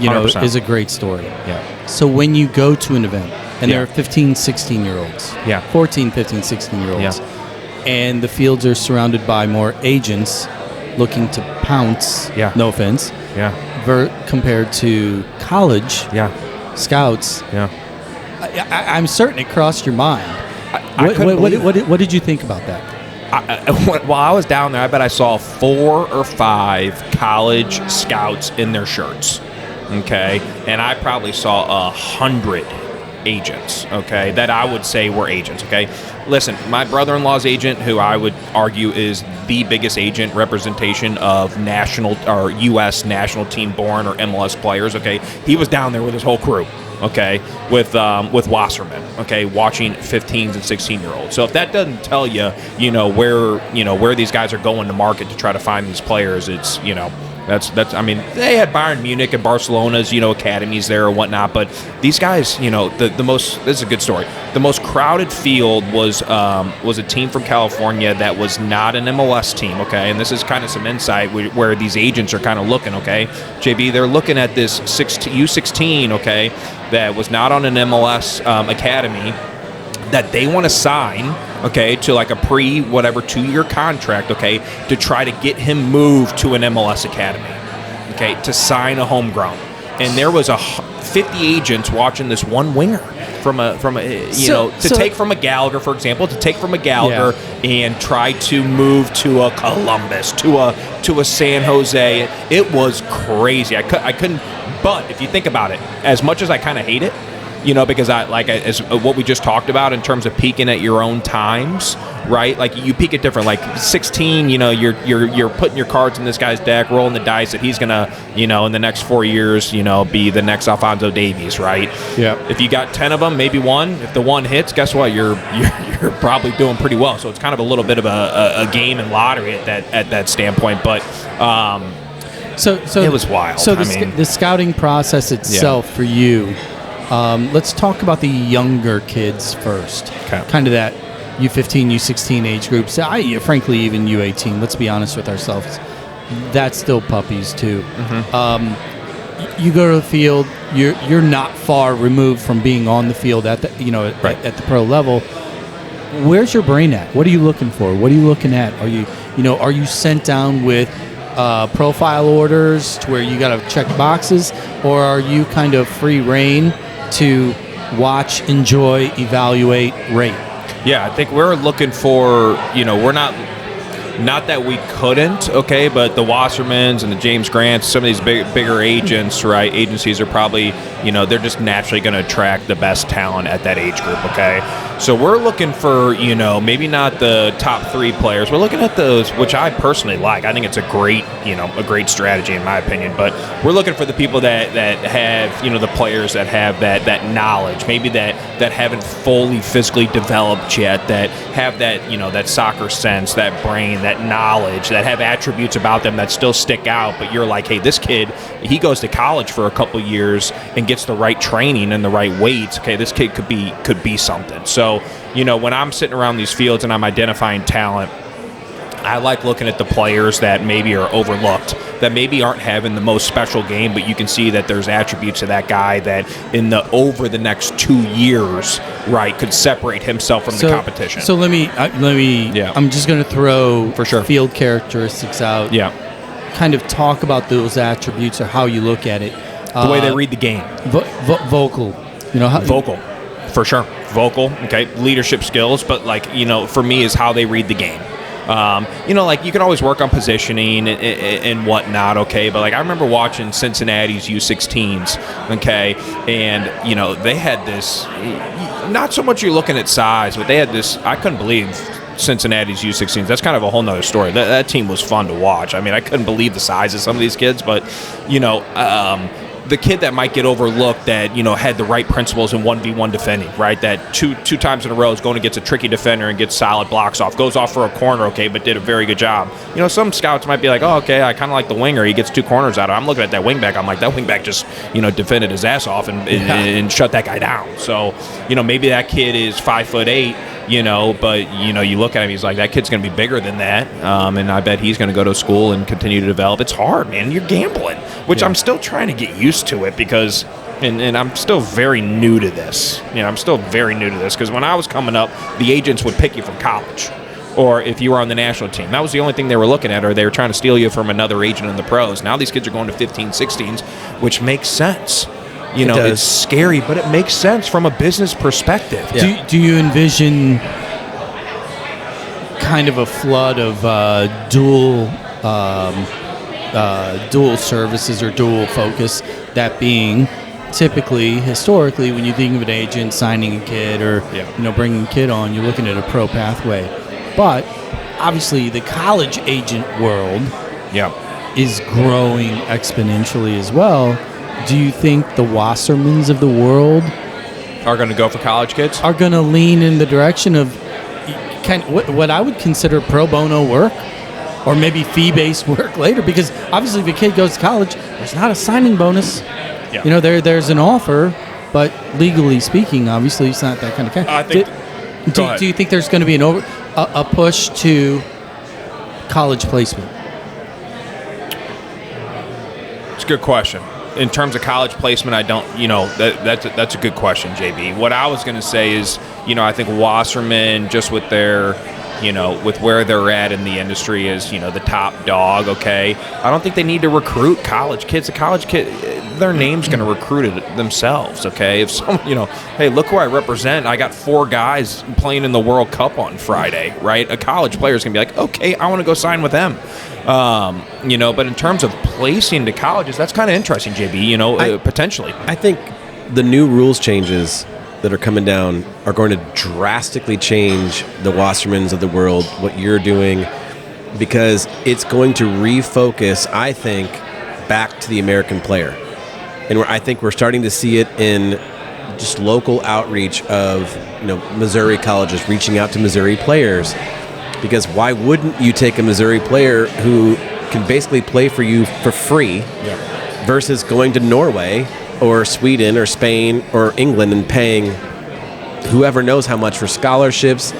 is a great story. Yeah. So when you go to an event, and there are 15, 16-year-olds, 14, 15, 16-year-olds, and the fields are surrounded by more agents looking to pounce, no offense, compared to college scouts, I'm certain it crossed your mind. What did you think about that? While I was down there, I bet I saw 4 or 5 college scouts in their shirts, and I probably saw 100 agents, that I would say were agents, Listen, my brother-in-law's agent, who I would argue is the biggest agent representation of national or U.S. national team born or MLS players, he was down there with his whole crew, with Wasserman, watching 15s and 16-year-olds. So if that doesn't tell you, where these guys are going to market to try to find these players, it's, that's I mean, they had Bayern Munich and Barcelona's, academies there or whatnot, but these guys, the most, this is a good story. The most crowded field was a team from California that was not an MLS team, and this is kind of some insight where these agents are kind of looking, JB, they're looking at this U16, that was not on an MLS academy that they want to sign, to like a pre-whatever 2-year contract, to try to get him moved to an MLS academy, to sign a homegrown. And there was 50 agents watching this one winger take from a Gallagher, for example, and try to move to a Columbus, to a San Jose. It was crazy. I couldn't. But if you think about it, as much as I kind of hate it, because as what we just talked about in terms of peaking at your own times, right? Like you peak at different, like 16, you're putting your cards in this guy's deck, rolling the dice that he's gonna, in the next 4 years, be the next Alphonso Davies, right? Yeah. If you got 10 of them, maybe one. If the one hits, guess what? You're probably doing pretty well. So it's kind of a little bit of a game and lottery at that standpoint, but. So it was wild. So the scouting process itself for you. Let's talk about the younger kids first. Kind of that U15, U16 age groups. Frankly, even U18. Let's be honest with ourselves. That's still puppies too. You go to the field. You're not far removed from being on the field at the at the pro level. Where's your brain at? What are you looking for? What are you looking at? Are you sent down with profile orders to where you got to check boxes, or are you kind of free reign to watch, enjoy, evaluate, rate? Yeah, I think we're looking for, we're not that we couldn't, okay, but the Wassermans and the James Grants, some of these bigger agents, right, agencies are probably, they're just naturally going to attract the best talent at that age group, okay? So we're looking for, maybe not the top 3 players. We're looking at those, which I personally like. I think it's a great strategy in my opinion, but we're looking for the people that have, the players that have that knowledge, maybe that haven't fully physically developed yet, that have that, that soccer sense, that brain, that knowledge, that have attributes about them that still stick out, but you're like, hey, this kid, he goes to college for a couple years and gets the right training and the right weights. Okay, this kid could be something. So, when I'm sitting around these fields and I'm identifying talent, I like looking at the players that maybe are overlooked, that maybe aren't having the most special game, but you can see that there's attributes of that guy that over the next 2 years, right, could separate himself from the competition. So let me. Yeah. I'm just going to throw for sure field characteristics out. Yeah. Kind of talk about those attributes or how you look at it. The way they read the game. Vocal. Vocal, for sure. Vocal. Okay. Leadership skills, but for me is how they read the game. You can always work on positioning and whatnot, okay? But, I remember watching Cincinnati's U16s, okay? And, they had this, not so much you're looking at size, but they had this, I couldn't believe Cincinnati's U16s. That's kind of a whole nother story. That team was fun to watch. I mean, I couldn't believe the size of some of these kids, but, the kid that might get overlooked that, had the right principles in 1v1 defending, right? That two times in a row is going and gets a tricky defender and gets solid blocks off. Goes off for a corner, okay, but did a very good job. Some scouts might be like, oh, okay, I kind of like the winger. He gets 2 corners out of it. I'm looking at that wingback. I'm like, that wingback just, defended his ass off and shut that guy down. So, maybe that kid is 5'8", but, you look at him, he's like, that kid's going to be bigger than that. And I bet he's going to go to school and continue to develop. It's hard, man. You're gambling, which I'm still trying to get used to it because, and I'm still very new to this. I'm still very new to this because when I was coming up, the agents would pick you from college or if you were on the national team. That was the only thing they were looking at, or they were trying to steal you from another agent in the pros. Now these kids are going to 15, 16s, which makes sense. It's scary, but it makes sense from a business perspective. Yeah. Do you envision kind of a flood of dual services or dual focus, that being typically, historically, when you think of an agent signing a kid or bringing a kid on, you're looking at a pro pathway. But obviously the college agent world is growing exponentially as well. Do you think the Wassermans of the world are going to go for college kids? Are going to lean in the direction of kind of what I would consider pro bono work, or maybe fee-based work later? Because obviously, if a kid goes to college, there's not a signing bonus. Yeah. There's an offer, but legally speaking, obviously, it's not that kind of cash. Do you think there's going to be a push to college placement? It's a good question. In terms of college placement, I don't, that's a good question, JB. What I was going to say is, I think Wasserman, just with their, with where they're at in the industry is, the top dog, okay? I don't think they need to recruit college kids. A college kid, their name's going to recruit it themselves, okay? If some, hey, look who I represent. I got 4 guys playing in the World Cup on Friday, right? A college player's going to be like, okay, I want to go sign with them. But in terms of placing to colleges, that's kind of interesting, JB, potentially. I think the new rules changes that are coming down are going to drastically change the Wassermans of the world, what you're doing, because it's going to refocus, I think, back to the American player. And I think we're starting to see it in just local outreach of, Missouri colleges reaching out to Missouri players. Because why wouldn't you take a Missouri player who can basically play for you for free versus going to Norway or Sweden or Spain or England and paying whoever knows how much for scholarships,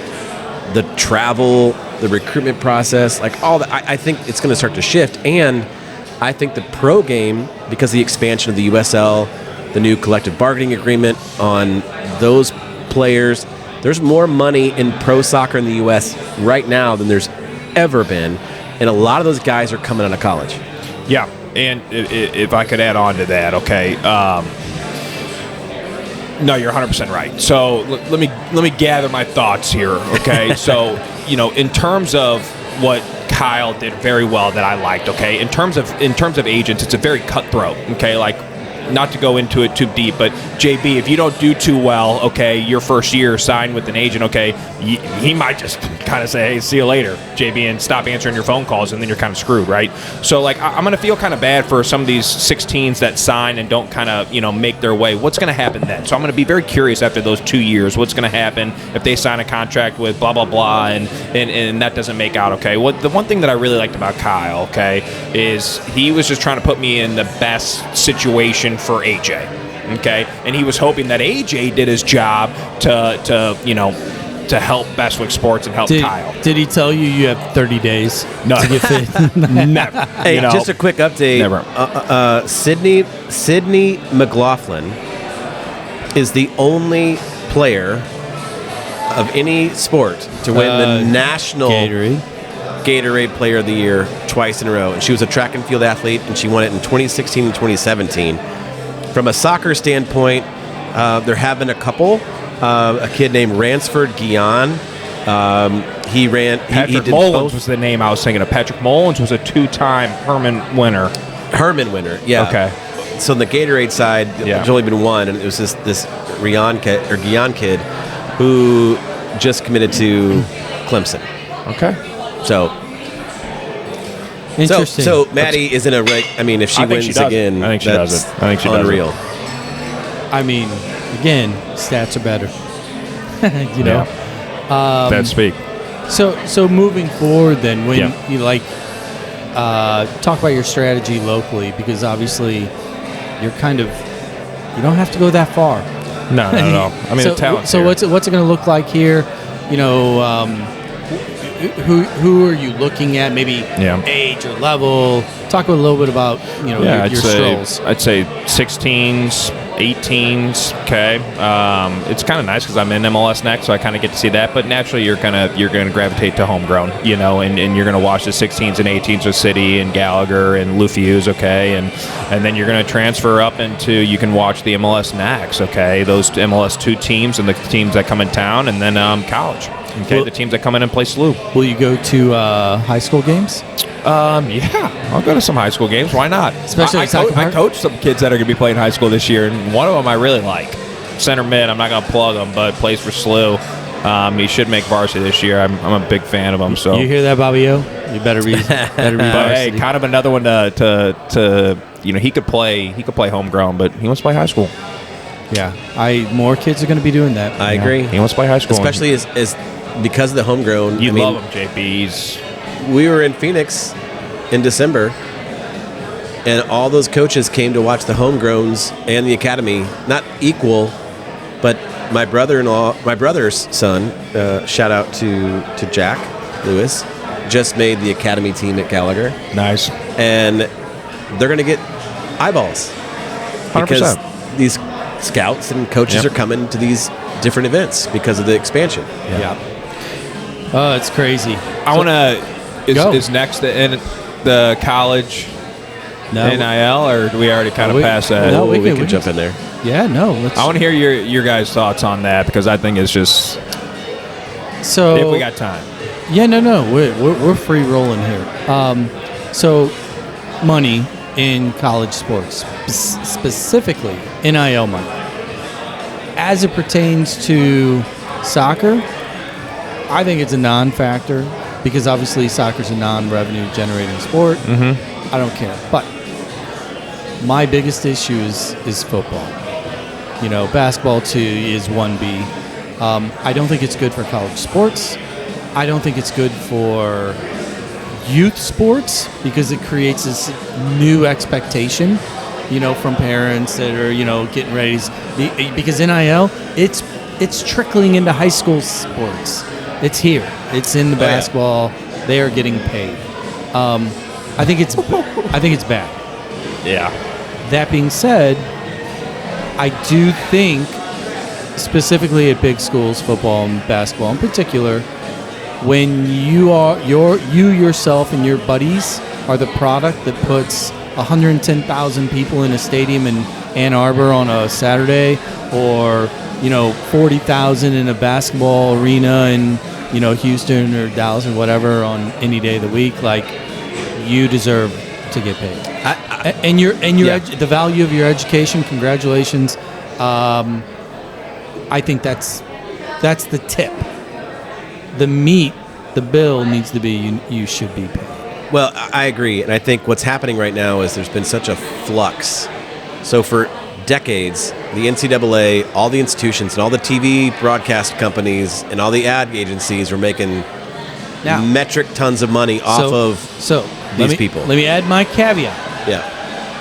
the travel, the recruitment process, like all that. I think it's going to start to shift. And I think the pro game, because of the expansion of the USL, the new collective bargaining agreement on those players, there's more money in pro soccer in the U.S. right now than there's ever been, and a lot of those guys are coming out of college. Yeah, and if I could add on to that, okay, No, you're 100% right. So let me gather my thoughts here, okay? So, in terms of what Kyle did very well that I liked, okay? In terms of agents, it's a very cutthroat, okay? Like, not to go into it too deep, but JB, if you don't do too well, okay, your first year sign with an agent, okay, he might just kind of say, hey, see you later, JB, and stop answering your phone calls, and then you're kind of screwed, right? So, like, I'm going to feel kind of bad for some of these 16s that sign and don't kind of, make their way. What's going to happen then? So I'm going to be very curious after those 2 years, what's going to happen if they sign a contract with blah, blah, blah, and that doesn't make out, okay? The one thing that I really liked about Kyle, okay, is he was just trying to put me in the best situation for AJ, okay? And he was hoping that AJ did his job to help Bestwick Sports and help Kyle. Did he tell you have 30 days No. to get fit? Never. Hey, just a quick update. Never. Sydney McLaughlin is the only player of any sport to win the national Gatorade Player of the Year twice in a row. And she was a track and field athlete, and she won it in 2016 and 2017. From a soccer standpoint, there have been a couple. A kid named Ransford Guion. He ran. Patrick Mullins was the name I was thinking of. Patrick Mullins was a 2-time Herman winner. Yeah. Okay. So on the Gatorade side, there's only been one, and it was this Guion kid who just committed to Clemson. Okay. So. Interesting. So Maddie is in a right. I mean, if she wins again, I think she does it. I think she does unreal. I mean, again, stats are better. That speak. So moving forward, then, when you talk about your strategy locally, because obviously you're you don't have to go that far. No. I mean, the talent. So what's it going to look like here? Who are you looking at? Maybe age or level. Talk a little bit about your strolls. I'd say 16s, 18s. Okay, it's kind of nice because I'm in MLS next, so I kind of get to see that. But naturally, you're gonna gravitate to homegrown, and you're gonna watch the 16s and 18s with City and Gallagher and Lufius, okay, and then you're gonna transfer up into you can watch the MLS Next, okay, those MLS 2 teams and the teams that come in town, and then college. Okay, the teams that come in and play SLU. Will you go to high school games? Yeah, I'll go to some high school games. Why not? Especially I coach some kids that are going to be playing high school this year, and one of them I really like. Center mid, I'm not going to plug him, but plays for SLU. He should make varsity this year. I'm a big fan of him. So you hear that, Bobby O? You better be varsity. But hey, kind of another one to he could play homegrown, but he wants to play high school. Yeah, more kids are going to be doing that. I agree. He wants to play high school, especially as because of the homegrown. You love him, JP's. We were in Phoenix in December, and all those coaches came to watch the homegrowns and the academy. Not equal, but my brother's son, shout out to Jack Lewis, just made the academy team at Gallagher. Nice. And they're going to get eyeballs 100%. because these scouts and coaches are coming to these different events because of the expansion. Yeah. Oh, it's crazy. I want to. Is next the college NIL, or do we already kind of pass that? No, we can jump in there. Yeah, no. I want to hear your guys' thoughts on that because I think it's just. So if we got time. Yeah, no. We're free rolling here. So money in college sports, specifically NIL money, as it pertains to soccer. I think it's a non-factor because obviously soccer's a non-revenue generating sport. I don't care. But my biggest issue is football. Basketball too is 1B. I don't think it's good for college sports. I don't think it's good for youth sports because it creates this new expectation, from parents that are, getting ready. Because NIL, it's trickling into high school sports. It's here. It's in the basketball. They are getting paid. I think it's bad. Yeah. That being said, I do think specifically at big schools, football and basketball in particular, when you yourself and your buddies are the product that puts 110,000 people in a stadium and Ann Arbor on a Saturday, or 40,000 in a basketball arena in Houston or Dallas or whatever on any day of the week, like, you deserve to get paid. And the value of your education, congratulations. I think that's the tip. The meat, the bill needs to be you should be paid. Well, I agree, and I think what's happening right now is there's been such a flux. So for decades, the NCAA, all the institutions, and all the TV broadcast companies, and all the ad agencies were making metric tons of money off of these people. Let me add my caveat. Yeah.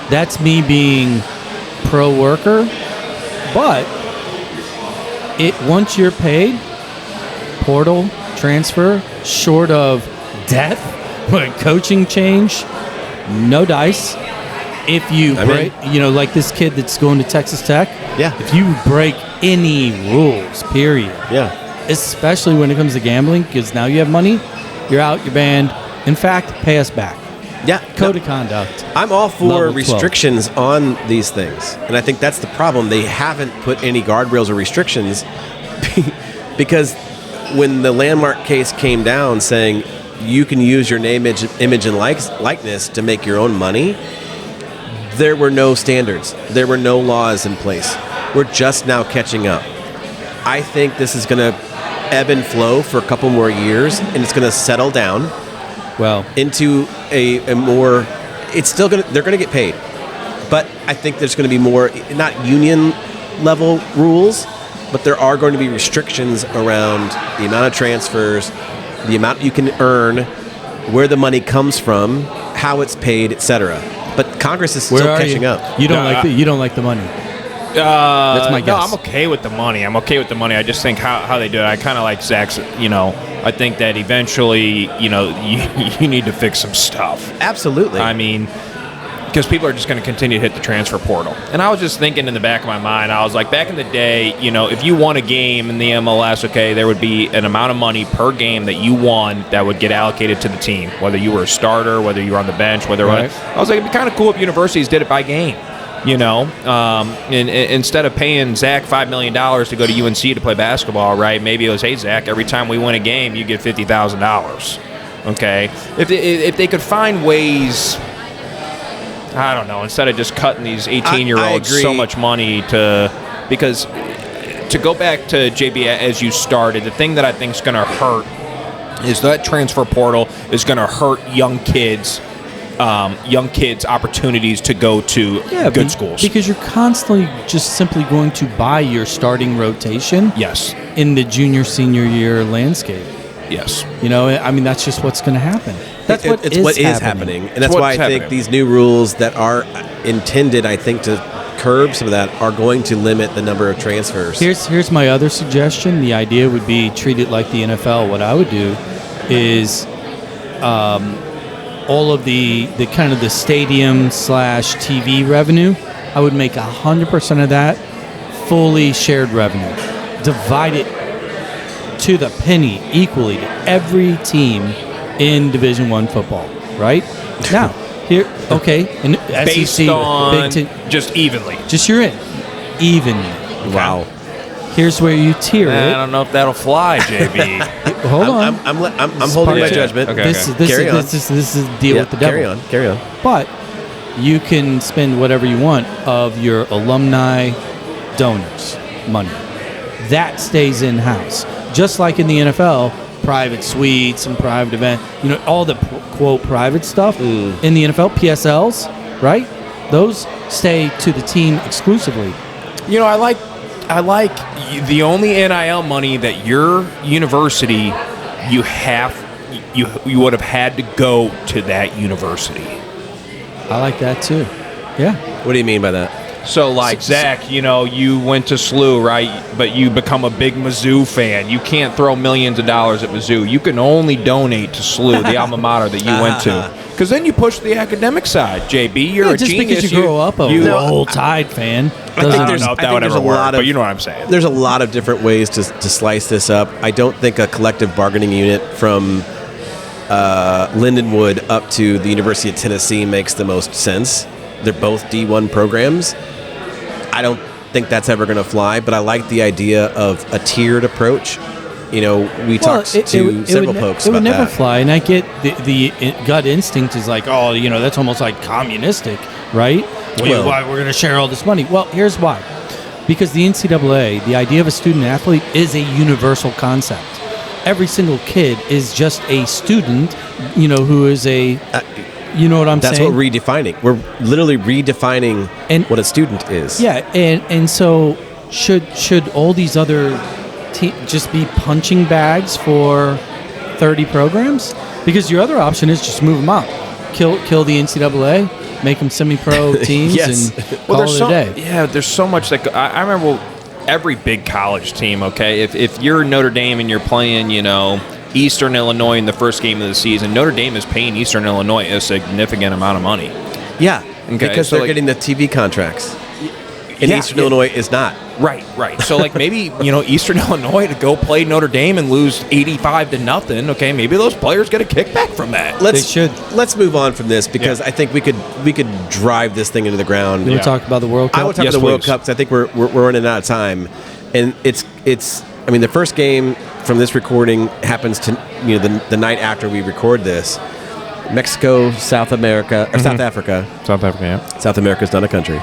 That's me being pro-worker, but once you're paid, portal, transfer, short of death, coaching change, no dice. If you break, like this kid that's going to Texas Tech, if you break any rules, period, especially when it comes to gambling, because now you have money, you're out, you're banned. In fact, pay us back. Yeah. Code of conduct. I'm all for Level restrictions 12. On these things, and I think that's the problem. They haven't put any guardrails or restrictions because when the landmark case came down saying you can use your name, image, and likeness to make your own money, there were no standards. There were no laws in place. We're just now catching up. I think this is going to ebb and flow for a couple more years, and it's going to settle down into a more... It's still going to... They're going to get paid. But I think there's going to be more, not union-level rules, but there are going to be restrictions around the amount of transfers, the amount you can earn, where the money comes from, how it's paid, etc. But Congress is still catching up. You don't like the money. That's my guess. No, I'm okay with the money. I just think how they do it. I kind of like Zach's. I think that eventually, you need to fix some stuff. Absolutely. I mean, because people are just going to continue to hit the transfer portal. And I was just thinking in the back of my mind, I was like, back in the day, if you won a game in the MLS, okay, there would be an amount of money per game that you won that would get allocated to the team, whether you were a starter, whether you were on the bench, I was like, it'd be kind of cool if universities did it by game. And instead of paying Zach $5 million to go to UNC to play basketball, right? Maybe it was, hey, Zach, every time we win a game, you get $50,000. Okay, if they could find ways, I don't know, instead of just cutting these 18-year-olds so much money because to go back to JB as you started, the thing that I think is going to hurt is that transfer portal is going to hurt young kids' opportunities to go to good schools. Because you're constantly just simply going to buy your starting rotation in the junior, senior year landscape. Yes. That's just what's going to happen. That's what is happening. And that's why I think these new rules that are intended, I think, to curb some of that are going to limit the number of transfers. Here's my other suggestion. The idea would be treat it like the NFL. What I would do is all of the kind of the stadium/TV revenue, I would make 100% of that fully shared revenue. Divide it to the penny equally to every team in Division I football, right? Now, here, and based SEC, on just evenly. Just you're in. Evenly. Wow. Here's where you tier it. I don't know if that'll fly, JB. Hold on. I'm holding my judgment. Okay. This is the deal with the devil. Carry on. But you can spend whatever you want of your alumni donors' money. That stays in-house. Just like in the NFL, private suites and private event, all the quote private stuff in the NFL, PSLs, right? Those stay to the team exclusively. I like the only NIL money that your university you would have had to go to that university. I like that too. Yeah. What do you mean by that? So, Zach, you went to SLU, right? But you become a big Mizzou fan. You can't throw millions of dollars at Mizzou. You can only donate to SLU, the alma mater that you went to. Because then you push the academic side, JB. You're a just genius. Because you grow up a Roll Tide fan. I don't know if that would ever work, but you know what I'm saying. There's a lot of different ways to slice this up. I don't think a collective bargaining unit from Lindenwood up to the University of Tennessee makes the most sense. They're both D1 programs. I don't think that's ever going to fly, but I like the idea of a tiered approach. We talked to several folks It would about never that. fly, and I get the gut instinct is like, oh, that's almost like communistic, right? Well- Why we're going to share all this money? Well, here's why. Because the NCAA, the idea of a student athlete is a universal concept. Every single kid is just a student, who is a, you know what I'm That's saying? what we're redefining. We're literally redefining what a student is. Yeah, and so should all these other just be punching bags for 30 programs? Because your other option is just move them out, kill the NCAA, make them semi-pro teams, Yes. and call it a day. Yeah, there's so much that I remember. Every big college team, okay, if you're Notre Dame and you're playing, Eastern Illinois in the first game of the season, Notre Dame is paying Eastern Illinois a significant amount of money. Yeah, Okay, because so they're like- getting the TV contracts. And Yeah, Eastern yeah. Illinois is not. Right. So maybe Eastern Illinois to go play Notre Dame and lose 85-0. Okay, maybe those players get a kickback from that. Let's move on from this because I think we could drive this thing into the ground. You want to talk about the World Cup? I want to talk Yes, about the World please. Cup because I think we're running out of time, and it's. I mean, the first game from this recording happens to the night after we record this. Mexico, South America, or South Africa. South Africa, yeah. South America's not a country.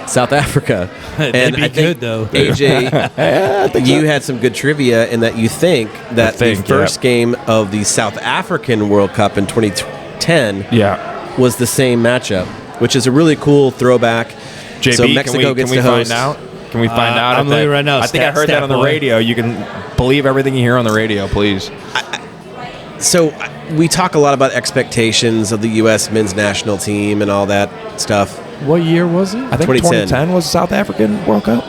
South Africa. They'd be I think, good, though. AJ, you had some good trivia in that you think that the yeah. first game of the South African World Cup in 2010 Yeah. was the same matchup, which is a really cool throwback. JB, So Mexico gets can we to host. find out? Can we find out? I'm if that- looking right now. I think I heard Stat that on the boy. radio. You can believe everything you hear on the radio, please. So we talk a lot about expectations of the U.S. men's national team and all that stuff. What year was it? I think 2010. 2010 was the South African World Cup.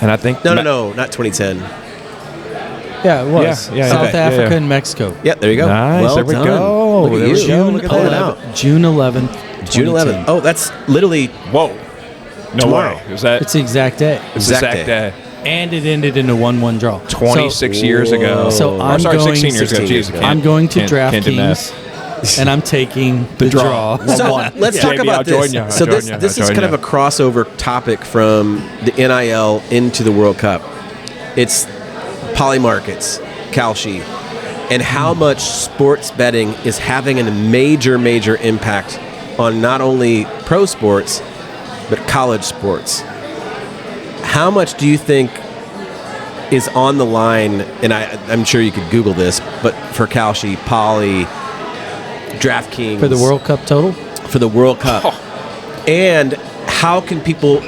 And I think No, not 2010. Yeah, it was. Yeah, South okay. Africa Yeah. and Mexico. Yeah, there you go. Nice, Well there we done. go. Look at There you. we go. Look at that. June 11th. June 11th. 2010. Oh, that's literally Whoa. No Tomorrow. way. Is that It's the exact day. exact exact day. day? And it ended in a 1-1 draw. 26 years ago. So Or, I'm sorry, going 16 years ago. 16 years Jeez, ago. I'm going to can't do DraftKings, and I'm taking the draw. So let's talk JB, about I'll this. join you. I'll So join you. this I'll is join kind of you. a crossover topic from the NIL into the World Cup. It's poly markets, Kalshi, and how much sports betting is having a major impact on not only pro sports but college sports. How much do you think is on the line? And I'm sure you could Google this, but for Kalshi, Poly, DraftKings For the World Cup total? for the World Cup. And how can people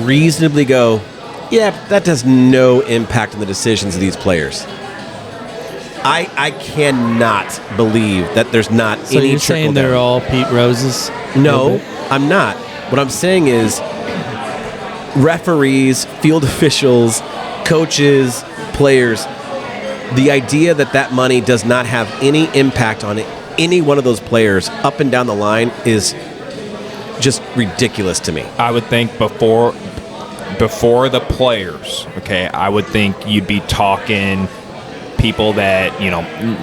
reasonably go, yeah, that has no impact on the decisions of these players? I cannot believe that there's not So any you're trickle saying they're down. all Pete Roses? No, I'm not. What I'm saying is referees, field officials, coaches, players, the idea that money does not have any impact on any one of those players up and down the line is just ridiculous to me. I would think before the players, okay, I would think you'd be talking people that,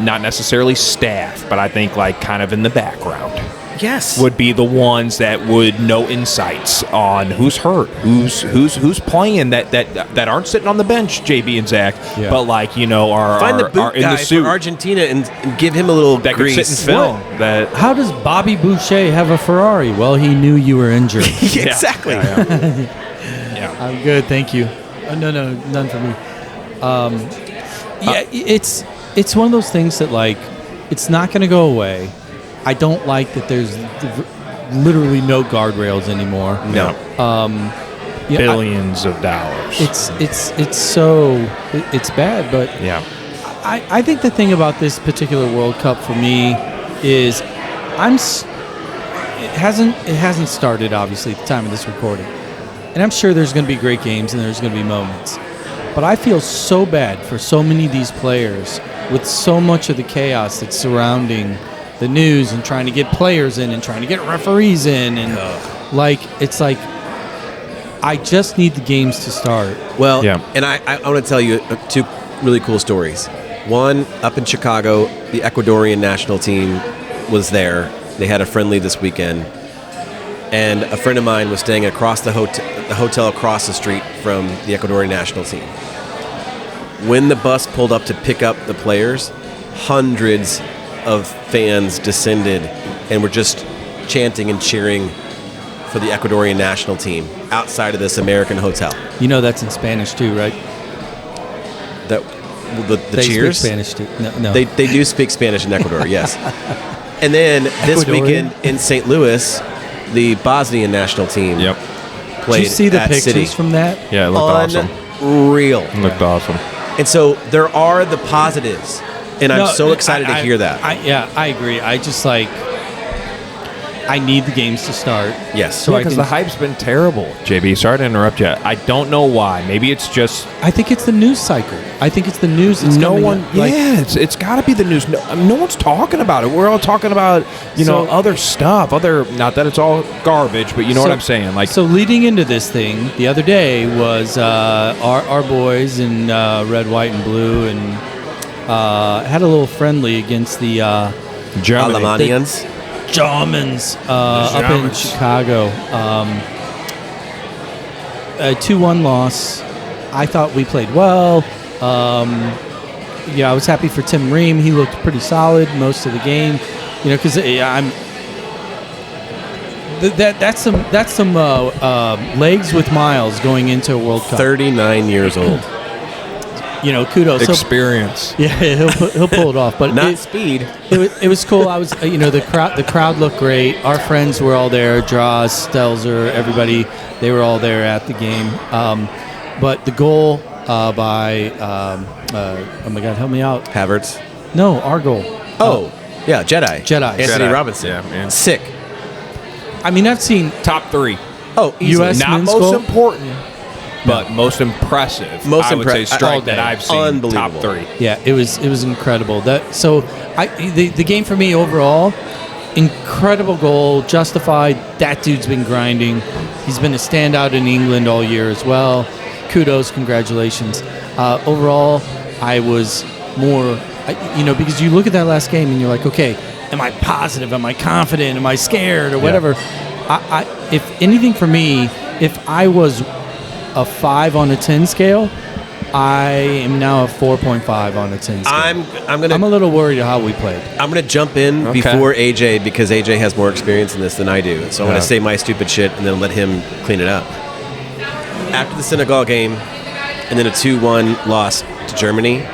not necessarily staff, but I think like kind of in the background Yes. would be the ones that would know insights on who's hurt, who's playing that aren't sitting on the bench, JB and Zach, Yeah. but like, are Find the boot are in guy the suit for Argentina and give him a little that could grease. sit and film that. How does Bobby Boucher have a Ferrari? Well, he knew you were injured. Yeah, exactly. Yeah. I'm good, thank you. No, none for me. It's one of those things that like it's not going to go away. I don't like that there's literally no guardrails anymore. No. Yeah, Billions of dollars. it's bad, but Yeah. I think the thing about this particular World Cup for me is it hasn't started obviously at the time of this recording, and I'm sure there's going to be great games and there's going to be moments, but I feel so bad for so many of these players with so much of the chaos that's surrounding the news and trying to get players in and trying to get referees in and it's like I just need the games to start. Well, Yeah. and I want to tell you two really cool stories. One, up in Chicago, the Ecuadorian national team was there. They had a friendly this weekend. and a friend of mine was staying across the hotel across the street from the Ecuadorian national team. When the bus pulled up to pick up the players, hundreds of fans descended and were just chanting and cheering for the Ecuadorian national team outside of this American hotel. You know that's in Spanish too, right? The They cheers? speak Spanish too. No. They do speak Spanish in Ecuador, yes. And then this Ecuadorian? weekend in St. Louis, the Bosnian national team Yep. played Did you see the at pictures City. from that? Yeah, it looked awesome. Unreal. It looked awesome. And so there are the positives, and I'm so excited to hear that. I agree. I just I need the games to start. Yes. So I Because can, the hype's been terrible. JB, sorry to interrupt you. I don't know why. Maybe it's just I think it's the news cycle. I think it's the news. That's no coming one. up. Like, It's got to be the news. No one's talking about it. We're all talking about other stuff. Not that it's all garbage, but you know what I'm saying. Like so leading into this thing, the other day was our boys in red, white, and blue, and had a little friendly against the Germany. Alemanians. Germans up in Chicago. A 2-1 loss. I thought we played well. I was happy for Tim Ream. He looked pretty solid most of the game. Because that's some legs with miles going into a World Cup. 39 years old. Kudos. So, Experience. yeah, he'll pull it off, but Not speed. It was cool. I was, the crowd looked great. Our friends were all there. Draws, Stelzer, everybody. They were all there at the game. But the goal by, oh my God, help me out. Havertz. No, our goal. Yeah, Jedi. Jedi. Anthony Robinson. Yeah, man. Sick. I mean, I've seen Top 3. Oh, easily. US Not men's most goal? important, but most impressive. Most I would say impre- strike all that day. I've seen. Unbelievable. Top 3. Yeah, it was incredible. The game for me overall, incredible goal, justified. That dude's been grinding. He's been a standout in England all year as well. Kudos, congratulations. Overall, I was more, because you look at that last game and you're like, okay, am I positive? Am I confident? Am I scared or whatever? If anything for me, if I was a 5 on a 10 scale, I am now a 4.5 on a 10 scale. I'm a little worried at how we played. I'm going to jump in before AJ because AJ has more experience in this than I do. So I'm going to say my stupid shit and then let him clean it up. After the Senegal game and then a 2-1 loss to Germany,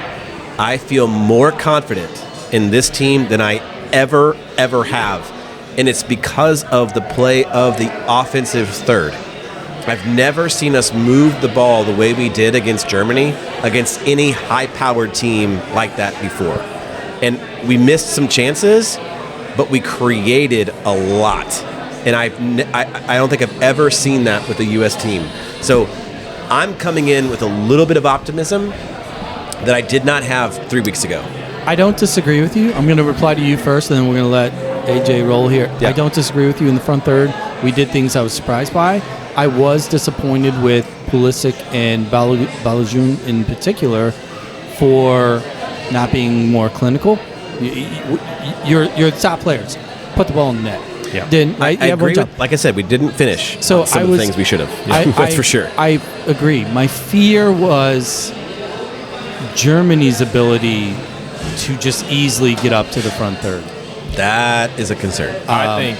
I feel more confident in this team than I ever have. And it's because of the play of the offensive third. I've never seen us move the ball the way we did against Germany, against any high-powered team like that before. And we missed some chances, but we created a lot. And I don't think I've ever seen that with a U.S. team. So I'm coming in with a little bit of optimism that I did not have 3 weeks ago. I don't disagree with you. I'm going to reply to you first, and then we're going to let AJ roll here. Yeah. I don't disagree with you in the front third. We did things I was surprised by. I was disappointed with Pulisic and Balogun in particular for not being more clinical. You're the top players. Put the ball in the net. Yeah. I agree with, like I said, we didn't finish So some of the things we should have. That's for sure. I agree. My fear was Germany's ability to just easily get up to the front third. That is a concern. I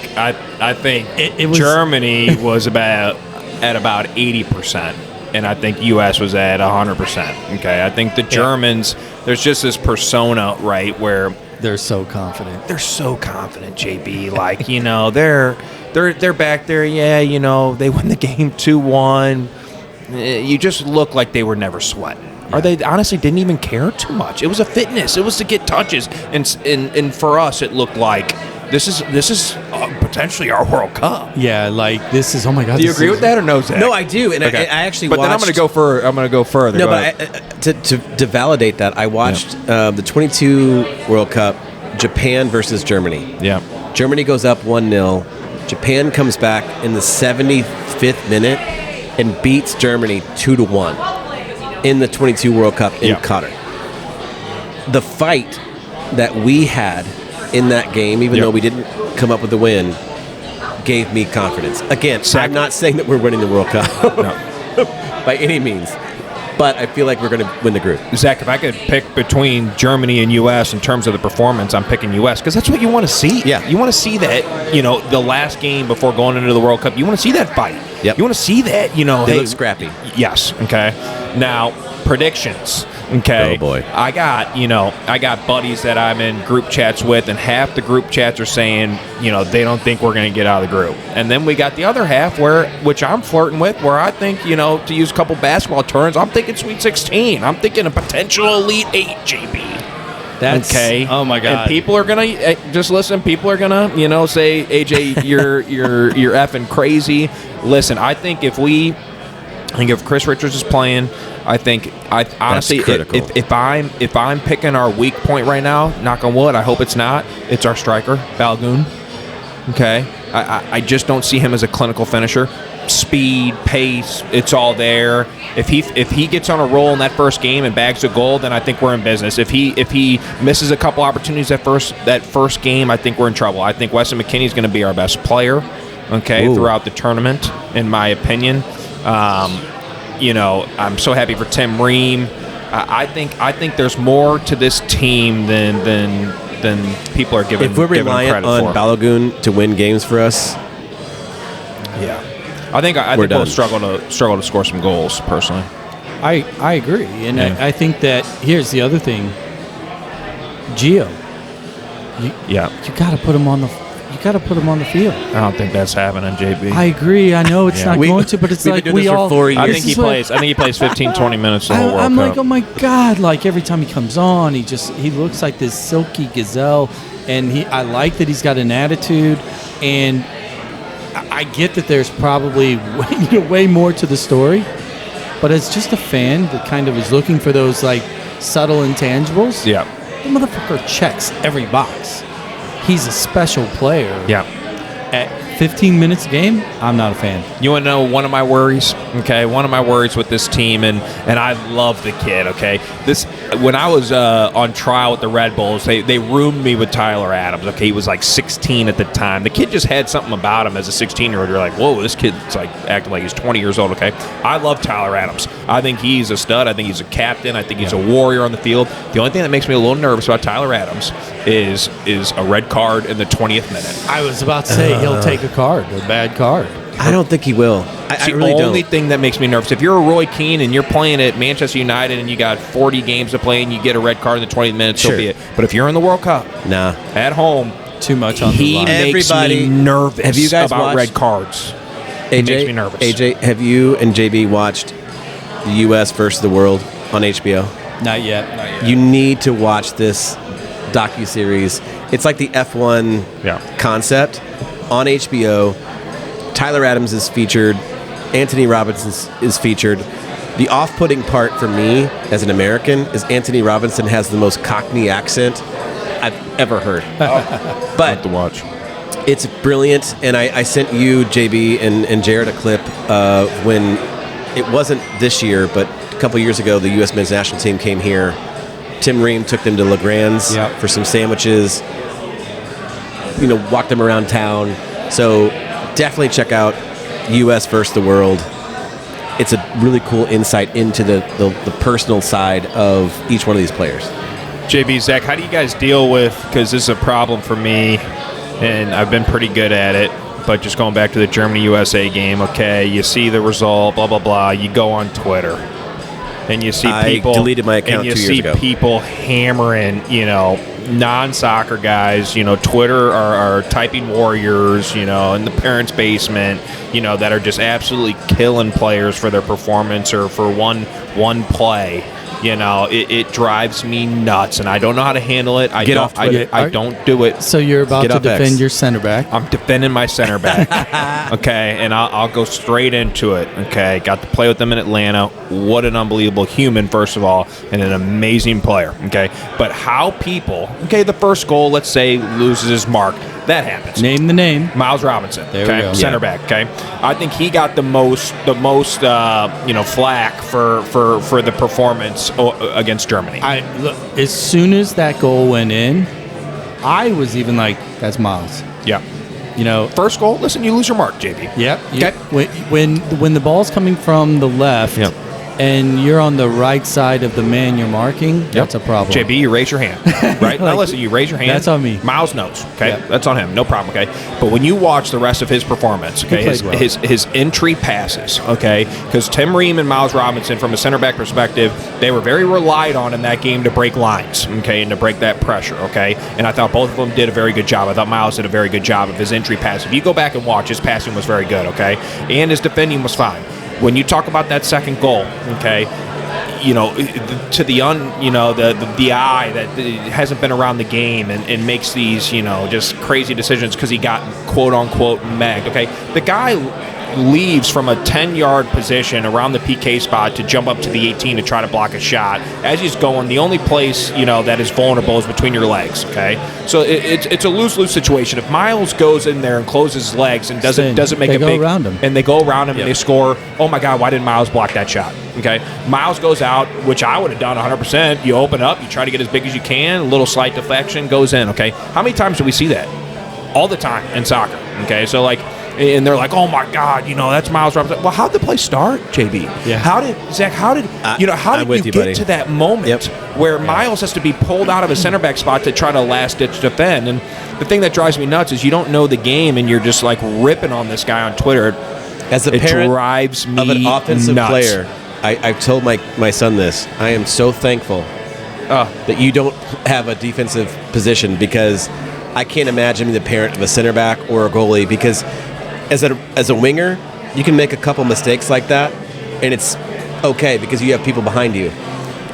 think it was, Germany was at about 80%, and I think U.S. was at 100%. Okay, I think the Germans, there's just this persona, right, where they're so confident. they're so confident, JB. Like, they're back there. Yeah, they win the game 2-1. You just look like they were never sweating. Or they honestly didn't even care too much. It was a fitness. It was to get touches, and for us, it looked like this is potentially our World Cup. Yeah, like this is. Oh my God! Do you agree with that or no, Zach? No, I do, and Okay. I actually. But watched, then I'm going to go further. No, Go but ahead. to validate that, I watched the 22 World Cup, Japan versus Germany. Yeah. Germany goes up 1-0. Japan comes back in the 75th minute and beats Germany 2-1 in the 22 World Cup in Qatar. The fight that we had in that game, even though we didn't come up with the win, gave me confidence. Again, I'm not saying that we're winning the World Cup by any means, but I feel like we're going to win the group. Zach, if I could pick between Germany and U.S. in terms of the performance, I'm picking U.S. because that's what you want to see. Yeah. You want to see that, the last game before going into the World Cup, you want to see that fight. Yep. You want to see that, They look scrappy. Yes, okay. Now, predictions. Okay. Oh, boy. I got buddies that I'm in group chats with, and half the group chats are saying, they don't think we're going to get out of the group. And then we got the other half, which I'm flirting with, where I think, to use a couple basketball terms, I'm thinking Sweet 16. I'm thinking a potential Elite 8, JB. That's okay. Oh my God! And people are gonna just listen. People are gonna, say, AJ, you're effing crazy. Listen, I think if Chris Richards is playing, I honestly, if I'm picking our weak point right now, knock on wood, I hope it's not. It's our striker, Balogun. Okay, I just don't see him as a clinical finisher. Speed, pace, it's all there. If he gets on a roll in that first game and bags a goal, then I think we're in business. If he misses a couple opportunities that first game, I think we're in trouble. I think Weston McKennie's going to be our best player, throughout the tournament, in my opinion. I'm so happy for Tim Ream. I think there's more to this team than people are giving. If we're reliant on Balogun to win games for us, yeah. I think we'll struggle to score some goals, personally. I agree, and I think that here's the other thing. Gio, you got to put him on the field. I don't think that's happening, JB. I agree. I know it's not going to, but it's like we all. 4 years. I think he plays 15, 20 minutes the whole World I'm Cup. like, oh my God! Like every time he comes on, he looks like this silky gazelle, and I like that he's got an attitude, and I get that there's probably way more to the story, but as just a fan that kind of is looking for those like subtle intangibles, the motherfucker checks every box. He's a special player. Yeah. At 15 minutes a game, I'm not a fan. You want to know one of my worries? Okay, one of my worries with this team, and I love the kid. Okay, when I was on trial with the Red Bulls, they roomed me with Tyler Adams. Okay, he was like 16 at the time. The kid just had something about him as a 16-year-old. You're like, whoa, this kid's like acting like he's 20 years old. Okay, I love Tyler Adams. I think he's a stud. I think he's a captain. I think he's a warrior on the field. The only thing that makes me a little nervous about Tyler Adams is a red card in the 20th minute. I was about to say he'll take a bad card. I don't think he will. I really don't. The only thing that makes me nervous, if you're a Roy Keane and you're playing at Manchester United and you got 40 games to play and you get a red card in the 20 minutes, so be it. But if you're in the World Cup, at home, too much on the line. He makes me nervous. Have you guys about watched red cards? It makes me nervous. AJ, have you and JB watched the U.S. versus the world on HBO? Not yet. You need to watch this docuseries. It's like the F1 concept on HBO. Tyler Adams is featured. Anthony Robinson is featured. The off-putting part for me as an American is Anthony Robinson has the most Cockney accent I've ever heard. But to watch. It's brilliant, and I sent you, JB, and Jared a clip when it wasn't this year, but a couple years ago, the U.S. men's national team came here. Tim Ream took them to LeGrand's for some sandwiches, walked them around town. So definitely check out U.S. versus the world. It's a really cool insight into the personal side of each one of these players. JB, Zach, how do you guys deal with, because this is a problem for me, and I've been pretty good at it, but just going back to the Germany-USA game, okay, you see the result, blah, blah, blah, you go on Twitter, and you see people... I deleted my account 2 years ago. And you see people hammering, non-soccer guys, Twitter are typing warriors, in the parents' basement, that are just absolutely killing players for their performance or for one play. It drives me nuts, and I don't know how to handle it. I don't do it. So you're about to defend your center back? I'm defending my center back. Okay, and I'll go straight into it. Okay, got to play with them in Atlanta. What an unbelievable human, first of all, and an amazing player. Okay, but how people, the first goal, let's say, loses his mark. That happens. Name the name. Miles Robinson. There we go. Center back. Okay, I think he got the most flack for the performance against Germany. Look, as soon as that goal went in, I was even like, "That's Miles." Yeah. First goal, listen, you lose your mark, JB. Yep. Okay. When the ball's coming from the left, Yep. and you're on the right side of the man you're marking, that's a problem. JB, you raise your hand, right? Now listen, you raise your hand. That's on me. Miles knows, okay? Yep. That's on him, no problem, okay? But when you watch the rest of his performance, okay, played well. his entry passes, okay, because Tim Ream and Miles Robinson, from a center back perspective, they were very relied on in that game to break lines, okay, and to break that pressure, okay? And I thought both of them did a very good job. I thought Miles did a very good job of his entry pass. If you go back and watch, his passing was very good, okay? And his defending was fine. When you talk about that second goal, okay, to the the eye that hasn't been around the game and makes these, just crazy decisions because he got quote unquote megged. Okay, the guy leaves from a 10-yard position around the PK spot to jump up to the 18 to try to block a shot. As he's going, the only place that is vulnerable is between your legs. Okay, so it's a lose-lose situation. If Miles goes in there and closes his legs and doesn't make a big around him. and they go around him Yep. and they score, oh my God, why didn't Miles block that shot? Okay, Miles goes out, which I would have done 100%. You open up, you try to get as big as you can, a little slight deflection goes in. Okay, how many times do we see that? All the time in soccer. Okay, so and they're like, oh my God, that's Miles Robinson. Well, how did the play start, JB? Yeah. How did you get buddy. to that moment Yep. where Miles has to be pulled out of a center back spot to try to last ditch defend? And the thing that drives me nuts is you don't know the game and you're just like ripping on this guy on Twitter. As a It parent drives me of an offensive nuts. player, I've told my son this. I am so thankful that you don't have a defensive position, because I can't imagine being the parent of a center back or a goalie, because as a winger, you can make a couple mistakes like that, and it's okay because you have people behind you.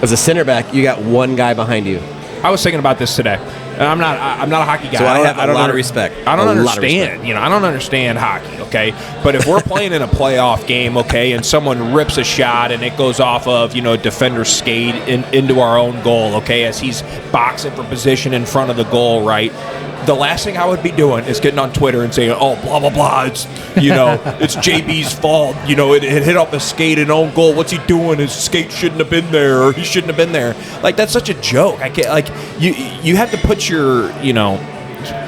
As a center back, you got one guy behind you. I was thinking about this today. And I'm not a hockey guy. So I have a lot of under- respect. I don't A lot of understand. respect. I don't understand hockey. Okay, but if we're playing in a playoff game, okay, and someone rips a shot and it goes off of defender's skate into our own goal, okay, as he's boxing for position in front of the goal, right? The last thing I would be doing is getting on Twitter and saying, "Oh, blah blah blah. It's it's JB's fault. It hit off the skate and own goal. What's he doing? His skate shouldn't have been there, or he shouldn't have been there." Like, that's such a joke. I can't. You have to put your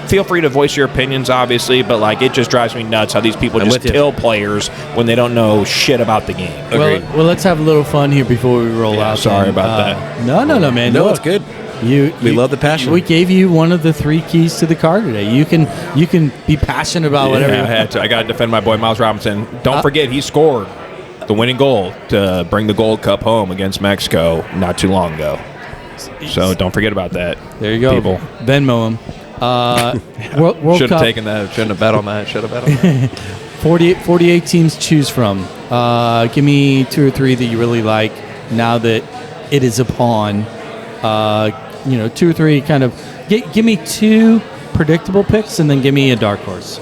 Feel free to voice your opinions, obviously, but it just drives me nuts how these people just kill players when they don't know shit about the game. Agreed. Well, let's have a little fun here before we roll out. sorry about that. No, man. No, Look, it's good. We love the passion. We gave you one of the 3 keys to the car today. You can be passionate about whatever. I had to. I got to defend my boy Miles Robinson. Don't forget, he scored the winning goal to bring the Gold Cup home against Mexico not too long ago. So don't forget about that. There you go. People. Venmo him. World Should have Cup, taken that. Shouldn't have bet on that. Should have bet on that. 48 teams to choose from. Give me 2 or 3 that you really like now that it is upon. 2 or 3 kind of. Give me 2 predictable picks and then give me a dark horse.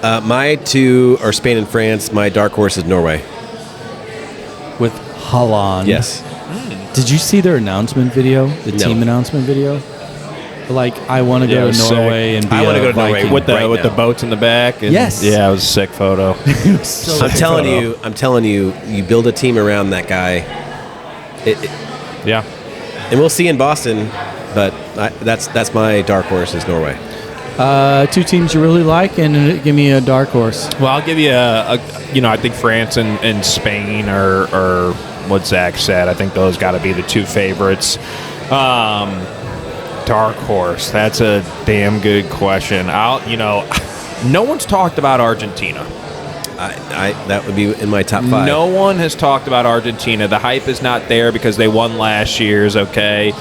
My 2 are Spain and France. My dark horse is Norway. With Holland. Yes. Did you see their announcement video? The team announcement video? I want to Yeah, it go to was Norway and be I wanna a go to Norway Viking. with the right with now. the boats in the back. And Yes. Yeah, it was a sick photo. So I'm telling you, you build a team around that guy. Yeah. And we'll see in Boston, but that's my dark horse is Norway. 2 teams you really like, and give me a dark horse. Well, I'll give you I think France and Spain are what Zach said. I think those got to be the 2 favorites. Dark horse. That's a damn good question. No one's talked about Argentina. That would be in my top 5. No one has talked about Argentina. The hype is not there because they won last year's, okay?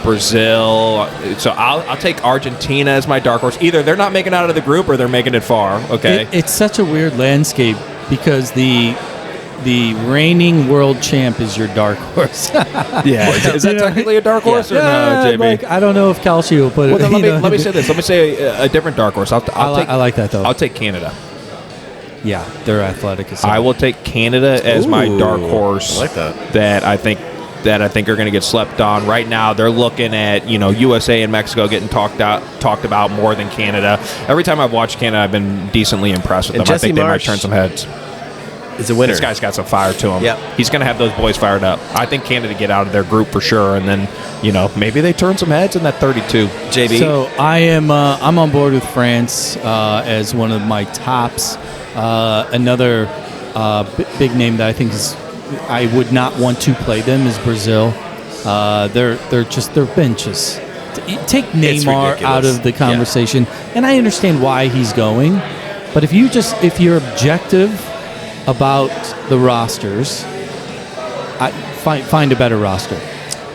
Brazil. So I'll take Argentina as my dark horse. Either they're not making it out of the group or they're making it far, okay? It's such a weird landscape because the reigning world champ is your dark horse. Yeah. Is that technically a dark horse or no, JB? I don't know if Calcio will put it. Well, then let me say this. Let me say a different dark horse. I like that, though. I'll take Canada. Yeah, they're athletic as I will take Canada as my dark horse. I like that. That I think are going to get slept on. Right now, they're looking at USA and Mexico getting talked about more than Canada. Every time I've watched Canada, I've been decently impressed with And them. I Jesse think they might Marsh- turn some heads. is a winner. This guy's got some fire to him. Yep. He's going to have those boys fired up. I think Canada get out of their group for sure, and then maybe they turn some heads in that 32. JB. So I'm on board with France as one of my tops. Another big name that I think I would not want to play them is Brazil. They're benches. Take Neymar out of the conversation, and I understand why he's going, but if you're objective about the rosters, find a better roster.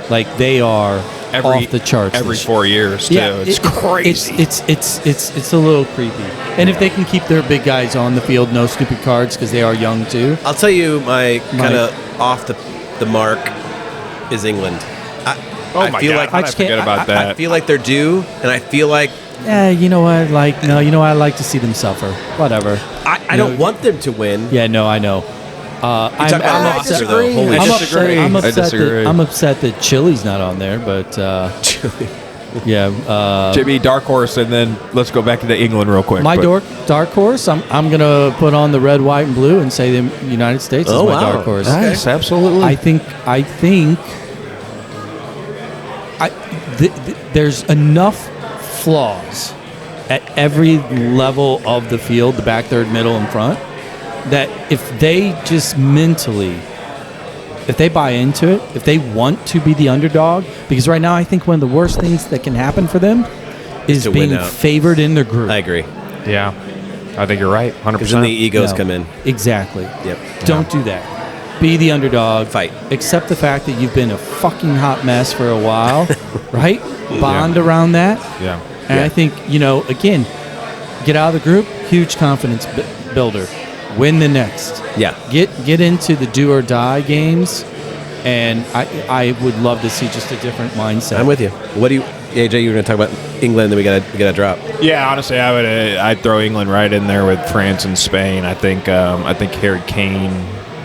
Like they are off the charts every 4 years too. Yeah, it's crazy. It's a little creepy. And if they can keep their big guys on the field, no stupid cards because they are young too. I'll tell you my kind of off the mark is England. Oh my God! I forget about that. I feel like they're due, and I feel like you know what? I like to see them suffer. Whatever. I don't want them to win. Yeah, no, I know. I disagree. I'm upset that Chile's not on there, but Chile. Yeah. Jimmy, dark horse, and then let's go back into England real quick. My dark horse, I'm going to put on the red, white, and blue and say the United States is my dark horse. Nice, absolutely. I think there's enough flaws at every level of the field, the back, third, middle, and front, that if they just mentally, if they buy into it, if they want to be the underdog, because right now I think one of the worst things that can happen for them is being favored in their group. I agree. Yeah, I think you're right, 100%. Because then the egos come in. Exactly. Yep. Don't do that. Be the underdog. Fight. Accept the fact that you've been a fucking hot mess for a while, right? Bond around that. Yeah. And I think, again, get out of the group, huge confidence builder. Win the next. Yeah. Get into the do or die games, and I would love to see just a different mindset. I'm with you. What do you, AJ? You were going to talk about England, then we got to drop. Yeah, honestly, I'd throw England right in there with France and Spain. I think Harry Kane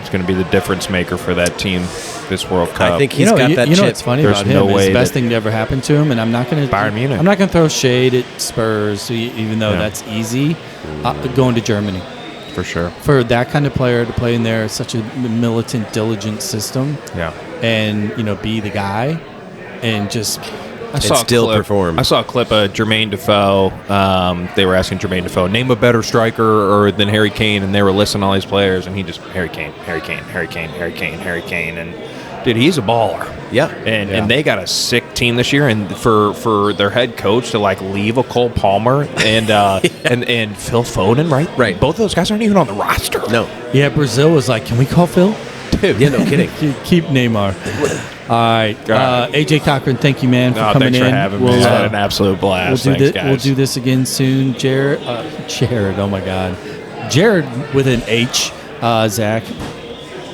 is going to be the difference maker for that team this World Cup. I think he's got that chip. What's funny There's about him no is way the best thing to ever happen to him, and I'm not going to Bayern Munich. I'm not going to throw shade at Spurs, even though that's easy. Going to Germany. For sure. For that kind of player to play in there, such a militant, diligent system. Yeah. And, be the guy and just perform. I saw a clip of Jermaine Defoe. They were asking Jermaine Defoe, name a better striker than Harry Kane, and they were listing all these players, and he just, Harry Kane. And, dude, he's a baller. Yeah. And they got a sick team this year, and for their head coach to leave a Cole Palmer and and Phil Foden, right? Both of those guys aren't even on the roster. No. Yeah, Brazil was like, can we call Phil? Dude, yeah, no kidding. Keep Neymar. All right. AJ Cochran, thank you, man, for coming thanks in. for having me. It's had an absolute blast. We'll do this again soon. Jared, oh my God. Jared with an H, Zach.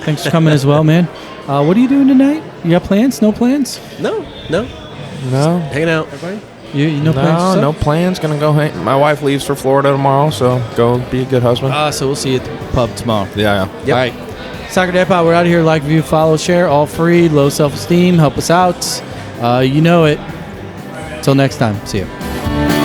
Thanks for coming as well, man. What are you doing tonight? You got plans? No plans? No. Hanging out. Everybody? You no plans? No plans. Gonna go hang. My wife leaves for Florida tomorrow, so go be a good husband. So we'll see you at the pub tomorrow. Yeah. Yep. All right. Soccer Dad Pod, we're out of here. Like, review, follow, share, all free. Low self-esteem. Help us out. You know it. Till next time. See you.